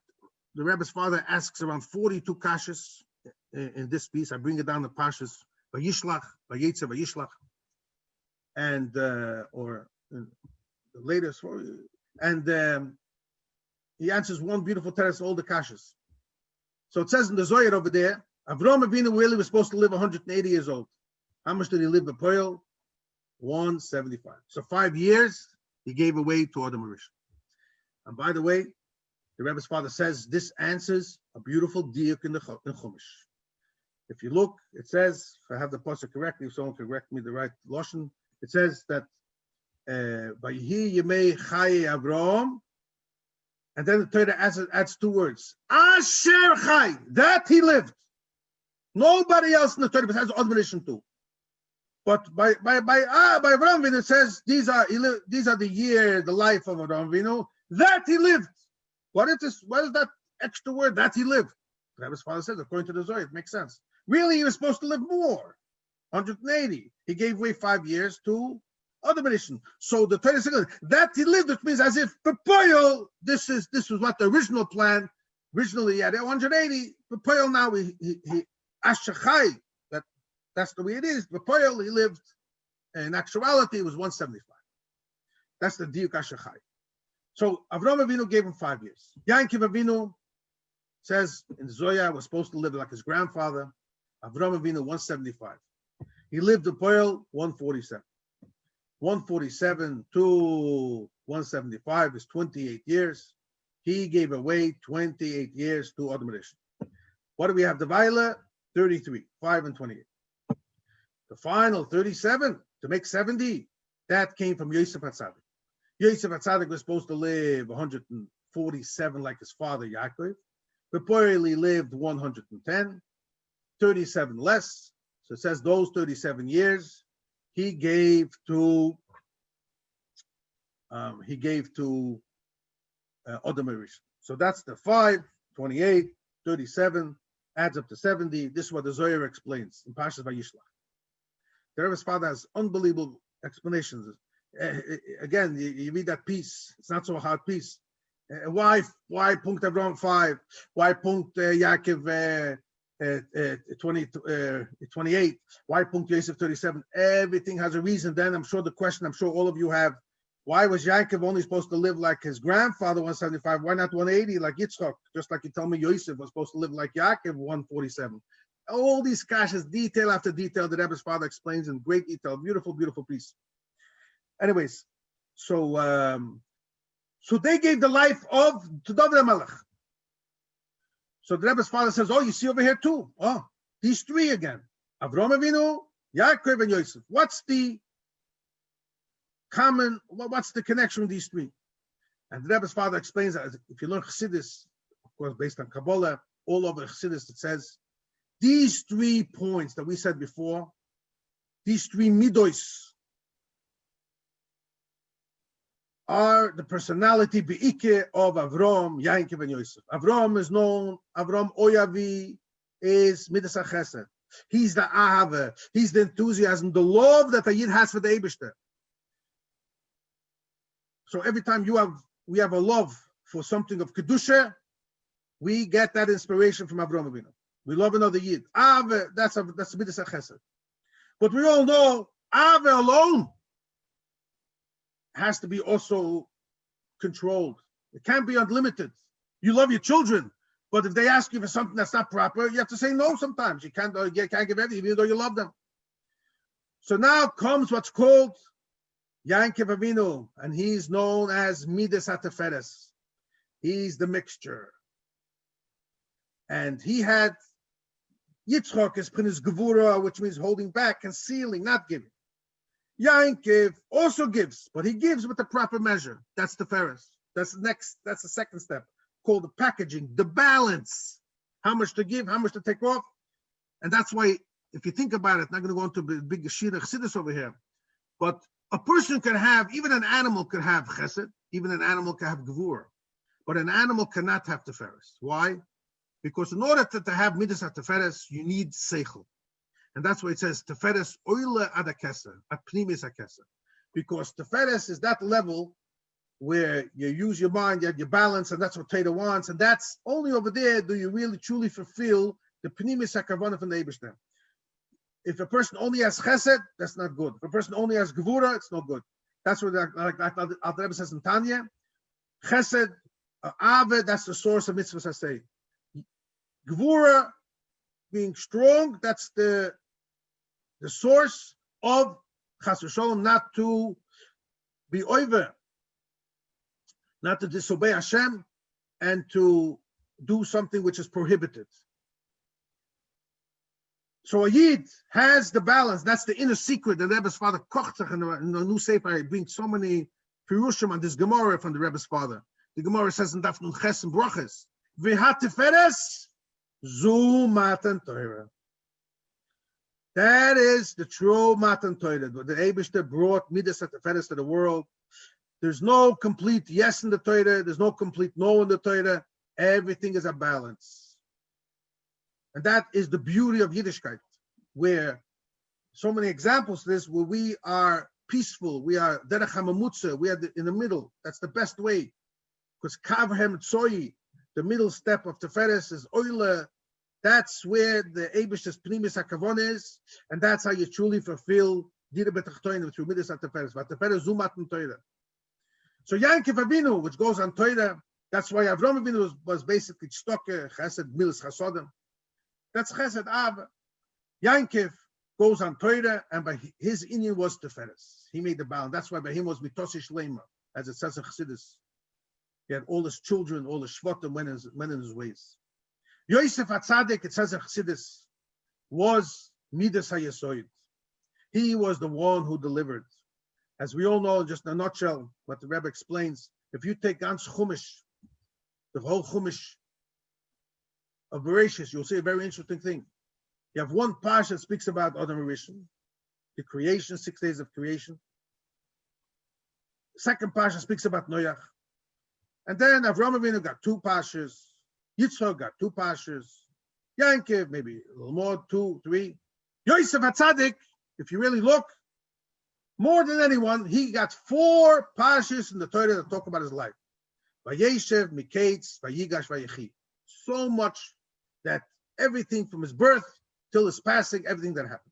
the Rebbe's father asks around 42 kashas in this piece. I bring it down to Pashas, Vayishlach, Vayetze, Vayishlach. And, or the latest, and he answers one beautiful teres, all the kashas. So it says in the Zohar over there, Avraham Avinu really was supposed to live 180 years old. How much did he live in Poel? 175. So 5 years he gave away to Adam Rishon. And by the way, the Rebbe's father says this answers a beautiful diuk in Chumash. If you look, it says, if I have the pasuk correctly, if someone can correct me the right lashon, it says that Vayhi Yemei Chaye Avraham, and then the Torah adds 2 words. Asher Chai, that he lived. Nobody else in the Torah besides Adam Rishon too. But by Avraham Avinu it says these are the life of Avraham Avinu, that he lived. What is that extra word, that he lived? The Rebbe's father says, according to the Zohar, it makes sense. Really, he was supposed to live more, 180. He gave away 5 years to Adam Rishon. So the Torah says that he lived, which means as if Pepoil, this was what the original plan. Originally he had 180. Pepoil now he Ashachai. That's the way it is. Pepoil he lived. In actuality, it was 175. That's the diuk Ashachai. So Avraham Avinu gave him 5 years. Yaakov Avinu says in Zoya was supposed to live like his grandfather. Avraham Avinu 175. He lived in Pepoil 147. 147 to 175 is 28 years. He gave away 28 years to Adam Rishon. What do we have? The Vaila 33, 5 and 28. The final 37 to make 70. That came from Yosef HaTzadik. Yosef HaTzadik was supposed to live 147 like his father Yaakov. Pepoil he lived 110, 37 less. So it says those 37 years he gave to Adam Rishon. So that's the 5, 28, 37, adds up to 70. This is what the Zohar explains in Parshas Vayishlach. The Rebbe's father has unbelievable explanations. Again, you read that piece. It's not so hard piece. Why punkt Avraham 5? Why punkt Yaakov 28? Why punkt Yosef 37? Everything has a reason. Then I'm sure all of you have. Why was Yaakov only supposed to live like his grandfather 175? Why not 180 like Yitzchok? Just like you tell me Yosef was supposed to live like Yaakov 147. All these kashas, detail after detail, the Rebbe's father explains in great detail. Beautiful, beautiful piece. Anyways, so they gave the life to David HaMelech. So the Rebbe's father says, oh, you see over here too. Oh, these 3 again. Avraham Avinu, Yaakov, and Yosef. What's the connection with these 3? And the Rebbe's father explains that if you learn Chassidus, of course, based on Kabbalah, all over Chassidus, it says, these 3 points that we said before, these 3 midos, are the personality be'ike of Avram, Yaakov, and Yosef. Avram is known, Avram Oyavi is Midas HaChesed. He's the Ahava, he's the enthusiasm, the love that a Yid has for the Eibishter. So every time we have a love for something of Kedusha, we get that inspiration from Avram Avinu. We love another Yid. Ahava, that's Midas HaChesed. But we all know, Ahava alone has to be also controlled. It can't be unlimited. You love your children, but if they ask you for something that's not proper, you have to say no sometimes. You can't give everything, even though you love them. So now comes what's called Yaakov Avinu, and he's known as Midas HaTeferes. He's the mixture. And he had Yitzchok as Prince Gevura, which means holding back, concealing, not giving. Yaakov also gives, but he gives with the proper measure. That's the Teferes. That's the second step, called the packaging, the balance. How much to give, how much to take off. And that's why, if you think about it, I'm not going to go into a big Shira Chassidus over here, but a person can have, even an animal could have chesed, even an animal can have gevur, but an animal cannot have Teferes. Why? Because in order to have Midas HaTeferes, you need seichel. And that's why it says Teferes oile ad hakesa, at pnimis hakesa. Because Teferes is that level where you use your mind, you have your balance, and that's what Torah wants. And that's only over there do you really truly fulfill the pnimis hakavana from the Eibishter. If a person only has chesed, that's not good. If a person only has gevura, it's not good. That's what like the Rebbe says in Tanya. Chesed, ave, that's the source of mitzvahs I say. Gevura, being strong, that's the source of chas v'sholom, not to be over, not to disobey Hashem, and to do something which is prohibited. So a Yid has the balance. That's the inner secret. The Rebbe's father, Kochtach, in the new Sefer, brings so many Pirushim on this Gemara from the Rebbe's father. The Gemara says in Daf Nun Ches and Broches, V'hat Tiferes, Zu Matan Torah. That is the true Matan Torah. The Eibishter brought Midas at Tiferes to the world. There's no complete yes in the Torah. There's no complete no in the Torah. Everything is a balance. And that is the beauty of Yiddishkeit, where so many examples of this, where we are peaceful, we are derech hamamutza, we are in the middle. That's the best way. Because kavhem tzoi, the middle step of Tiferes is oila. That's where the Eibish's pnimis hakavon is, and that's how you truly fulfill Dira B'tachtoinim through Midas HaTiferes. V'Tiferes Zumatn Torah. So Yankov Avinu, which goes on Torah, that's why Avram Avinu was basically Stokke, Chesed, Milas, Chasodim. That's Chesed Av. Yankov goes on Torah, and by his Inyan was Tiferes. He made the bound. That's why by him was Mitosi Shlema, as it says in Chassidus. He had all his children, all his Shvatim went in his ways. Yosef HaTzadik, it says in Chassidus, was Midas HaYesoid. He was the one who delivered. As we all know, just in a nutshell, what the Rebbe explains, if you take Gans Chumash, the whole Chumash of Bereshis, you'll see a very interesting thing. You have one parsha that speaks about Adam Rishon, the creation, 6 days of creation. The second parsha speaks about Noach. And then Avram Avinu got 2 parshas. Yitzchok got 2 parshas. Yankov, maybe a little more, 2, 3. Yosef HaTzadik, if you really look, more than anyone, he got 4 parshas in the Torah that talk about his life. Vayeshev, Miketz, Vayigash, Vayechi. So much that everything from his birth till his passing, everything that happened.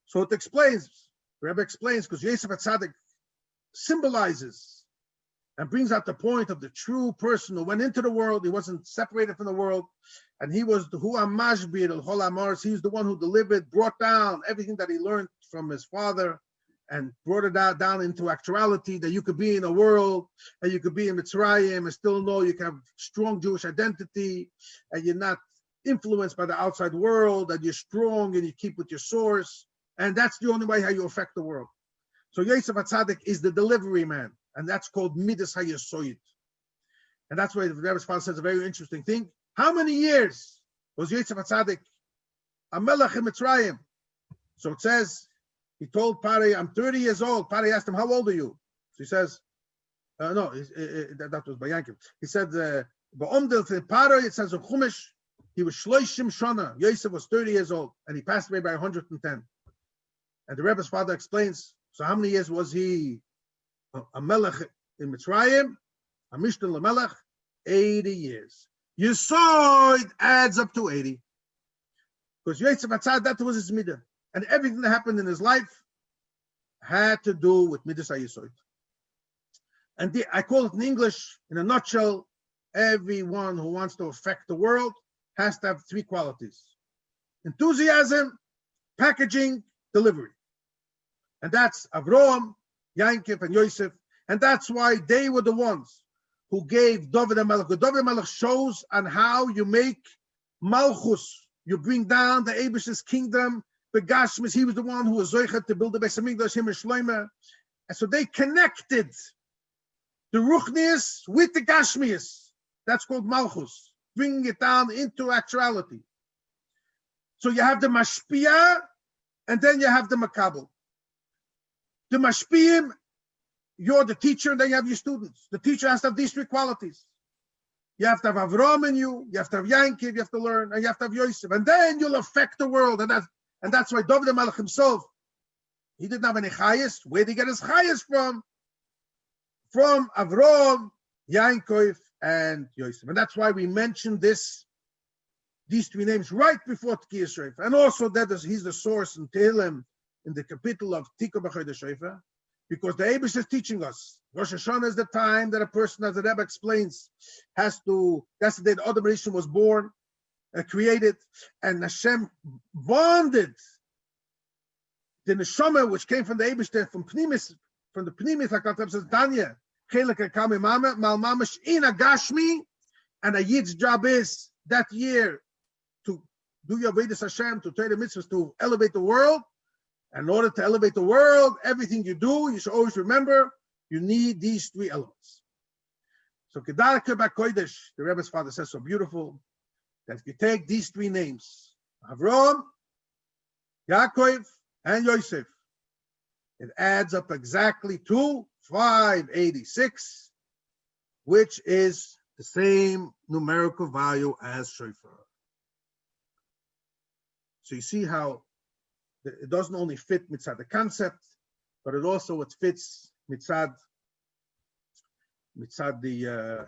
So it explains, the Rebbe explains, because Yosef HaTzadik symbolizes and brings out the point of the true person who went into the world. He wasn't separated from the world, and he was the Hu Amashbir El Hol Amars. He's the one who delivered, brought down everything that he learned from his father, and brought it down into actuality, that you could be in a world, and you could be in Mitzrayim and still know you can have strong Jewish identity, and you're not influenced by the outside world, that you're strong and you keep with your source, and that's the only way how you affect the world. So Yosef HaTzadik is the delivery man, and that's called Midas HaYesoid. And that's why the Rebbe's father says a very interesting thing. How many years was Yosef HaTzadik a melech in Mitzrayim? So it says, he told Pari, I'm 30 years old. Pari asked him, how old are you? So he says, that was by Yankov. He said, Pari, it says in Chumash, he was Shloishim Shana. Yosef was 30 years old, and he passed away by 110. And the Rebbe's father explains, so how many years was he a melech in Mitzrayim? A Mishnah LaMelech? 80 years. Yesoid adds up to 80. Because Yosef HaTzadik, that was his midah. And everything that happened in his life had to do with Midas HaYesoid. And I call it in English, in a nutshell, everyone who wants to affect the world has to have 3 qualities: enthusiasm, packaging, delivery. And that's Avram, Yankov, and Yosef. And that's why they were the ones who gave Dovid HaMelech. The Dovid HaMelech shows on how you make Malchus. You bring down the Eibish's kingdom. The Gashmis, he was the one who was Zoichet to build the Beis HaMikdash, him and Shloimeh. And so they connected the Ruchnius with the Gashmius. That's called Malchus, bringing it down into actuality. So you have the Mashpia, and then you have the Makabel. The Mashpiyim, you're the teacher, and then you have your students. The teacher has to have these 3 qualities. You have to have Avram in you have to have Yankov, you have to learn, and you have to have Yosef. And then you'll affect the world. And that's why Dovid HaMelech himself, he didn't have any chayas. Where did he get his chayas from? From Avram, Yankov, and Yosef. And that's why we mentioned these 3 names right before Tkiyas Shofar. And also that he's the source in Tehillim, in the capital of Tikva B'Chodesh Shofar, because the Eibush is teaching us. Rosh Hashanah is the time that a person, as the Rebbe explains, that's the day the Adam Rishon was born, created, and Hashem bonded the neshama which came from the Eibishter, from the Pnimis, like that says Danya, Chelek Kami Mama, Mal Mamash in Agashmi, and a Yid's job is that year to do your Vedas Hashem, to tell the mitzvahs, to elevate the world. In order to elevate the world, everything you do, you should always remember, you need these three elements. So Kedarke Bakodesh, the Rebbe's father says so beautiful, that if you take these three names, Avram, Yaakov, and Yosef, it adds up exactly to 586, which is the same numerical value as shofar. So you see how it doesn't only fit mitzad the concept, but it also fits mitzad the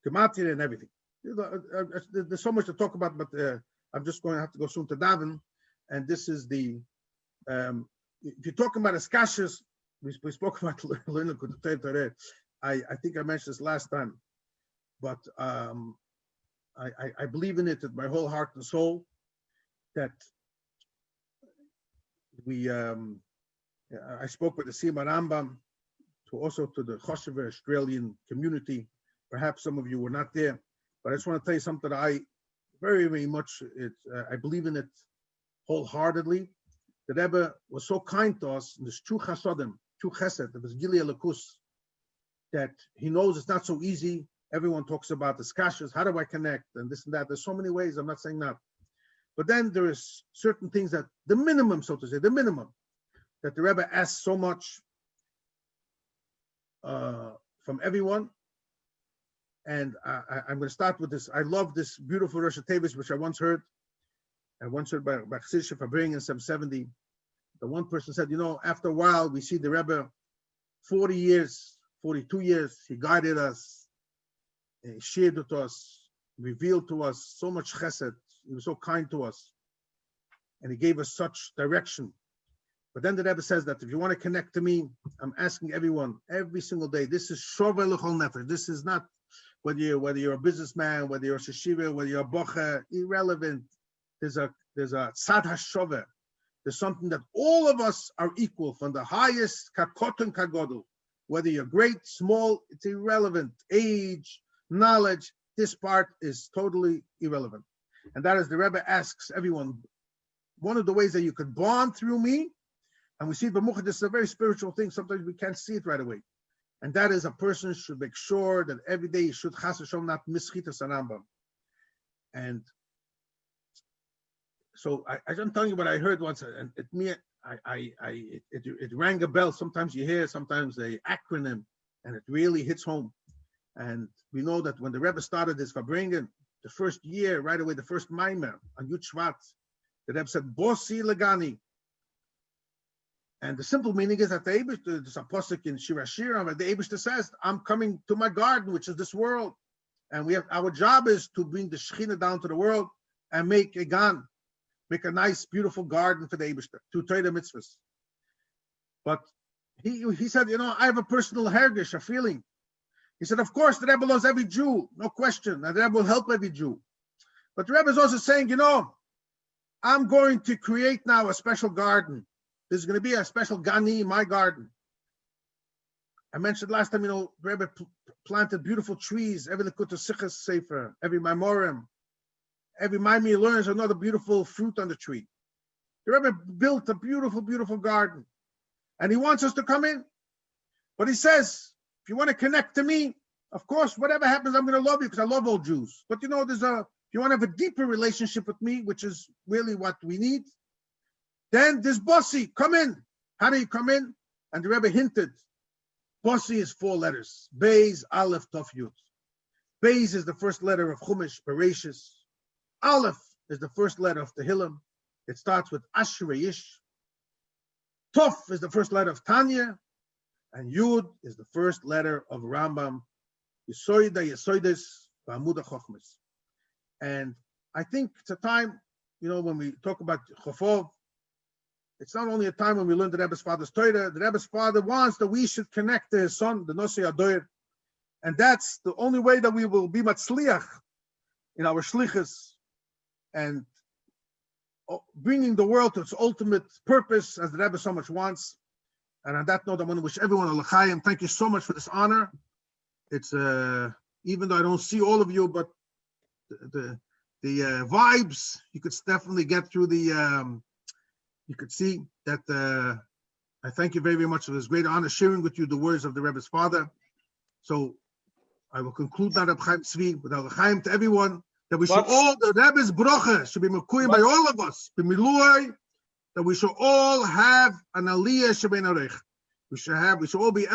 gematria and everything. There's so much to talk about, but I'm just going to have to go soon to daven. And this is the if you're talking about Eskashas, we spoke about learning today. I think I mentioned this last time, but I believe in it with my whole heart and soul that we I spoke with the Sima Rambam to the Choshever Australian community. Perhaps some of you were not there, but I just want to tell you something that I very, very much I believe in it wholeheartedly. The Rebbe was so kind to us in this true chasodim, true chesed, it was Gili Elikus, that he knows it's not so easy. Everyone talks about the skashas, how do I connect, and this and that. There's so many ways, I'm not saying that. But then there is certain things that, the minimum, so to say, the minimum, that the Rebbe asks so much from everyone. And I'm going to start with this. I love this beautiful Rosh Hashanah, which I once heard by Chassidus Fabring in 770. The one person said, after a while, we see the Rebbe 40 years, 42 years, he guided us, he shared with us, revealed to us so much chesed. He was so kind to us. And he gave us such direction. But then the Rebbe says that if you want to connect to me, I'm asking everyone every single day, this is Shoveh L'chol Nefesh. This is not whether you're a businessman, whether you're a sheshiva, whether you're a bocha, irrelevant. There's a tzad hashoveh. There's something that all of us are equal, from the highest kakoton kagodol. Whether you're great, small, it's irrelevant. Age, knowledge, this part is totally irrelevant. And that is the Rebbe asks everyone, one of the ways that you could bond through me, and we see it, this is a very spiritual thing. Sometimes we can't see it right away. And that is, a person should make sure that every day he should chas v'shalom not mischitas Rambam. And so I'm telling you what I heard once, and it rang a bell. Sometimes you hear, sometimes the acronym, and it really hits home. And we know that when the Rebbe started this Fabringen, the first year, right away, the first Maimer on Yud Shvat, the Rebbe said, Bossi Legani. And the simple meaning is that the Eibishter, there's a pasuk in Shira Shira, where the Eibishter says, I'm coming to my garden, which is this world. And our job is to bring the Shechina down to the world and make a gan, make a nice, beautiful garden for the Eibishter, to Torah mitzvahs. But he said, I have a personal hergish, a feeling. He said, of course, the Rebbe loves every Jew, no question, and the Rebbe will help every Jew. But the Rebbe is also saying, I'm going to create now a special garden. There's going to be a special gani in my garden. I mentioned last time, the Rebbe planted beautiful trees, every Lekuta Sichas Sefer, every Maimorim, every Maimir learns another beautiful fruit on the tree. The Rebbe built a beautiful, beautiful garden. And he wants us to come in. But he says, if you want to connect to me, of course, whatever happens, I'm going to love you because I love all Jews. But if you want to have a deeper relationship with me, which is really what we need, then this Bossi, come in. How do you come in? And the Rebbe hinted, Bossi is 4 letters. Beis, Aleph, Tov, Yud. Beis is the first letter of Chumash, Bereshis. Aleph is the first letter of Tehillim. It starts with Ashrei Ish. Tov is the first letter of Tanya. And Yud is the first letter of Rambam. Yesoida, Yesoides, Ba'amuda Chochmes. And I think it's a time, when we talk about Chof Av, it's not only a time when we learn the Rebbe's father's Torah. The Rebbe's father wants that we should connect to his son, the Nosei Adoyer. And that's the only way that we will be matzliach in our shlichus, and bringing the world to its ultimate purpose, as the Rebbe so much wants. And on that note, I want to wish everyone a l'chaim. Thank you so much for this honor. It's even though I don't see all of you, but the vibes you could definitely get through the. You could see that. I thank you very, very much for this great honor sharing with you the words of the Rebbe's father. So I will conclude now Reb Chaim Tzvi with a l'chaim to everyone, that we should all, the Rebbe's bracha should be mekuyim by all of us, b'miluay, that we should all have an aliyah shebein arech. We should all be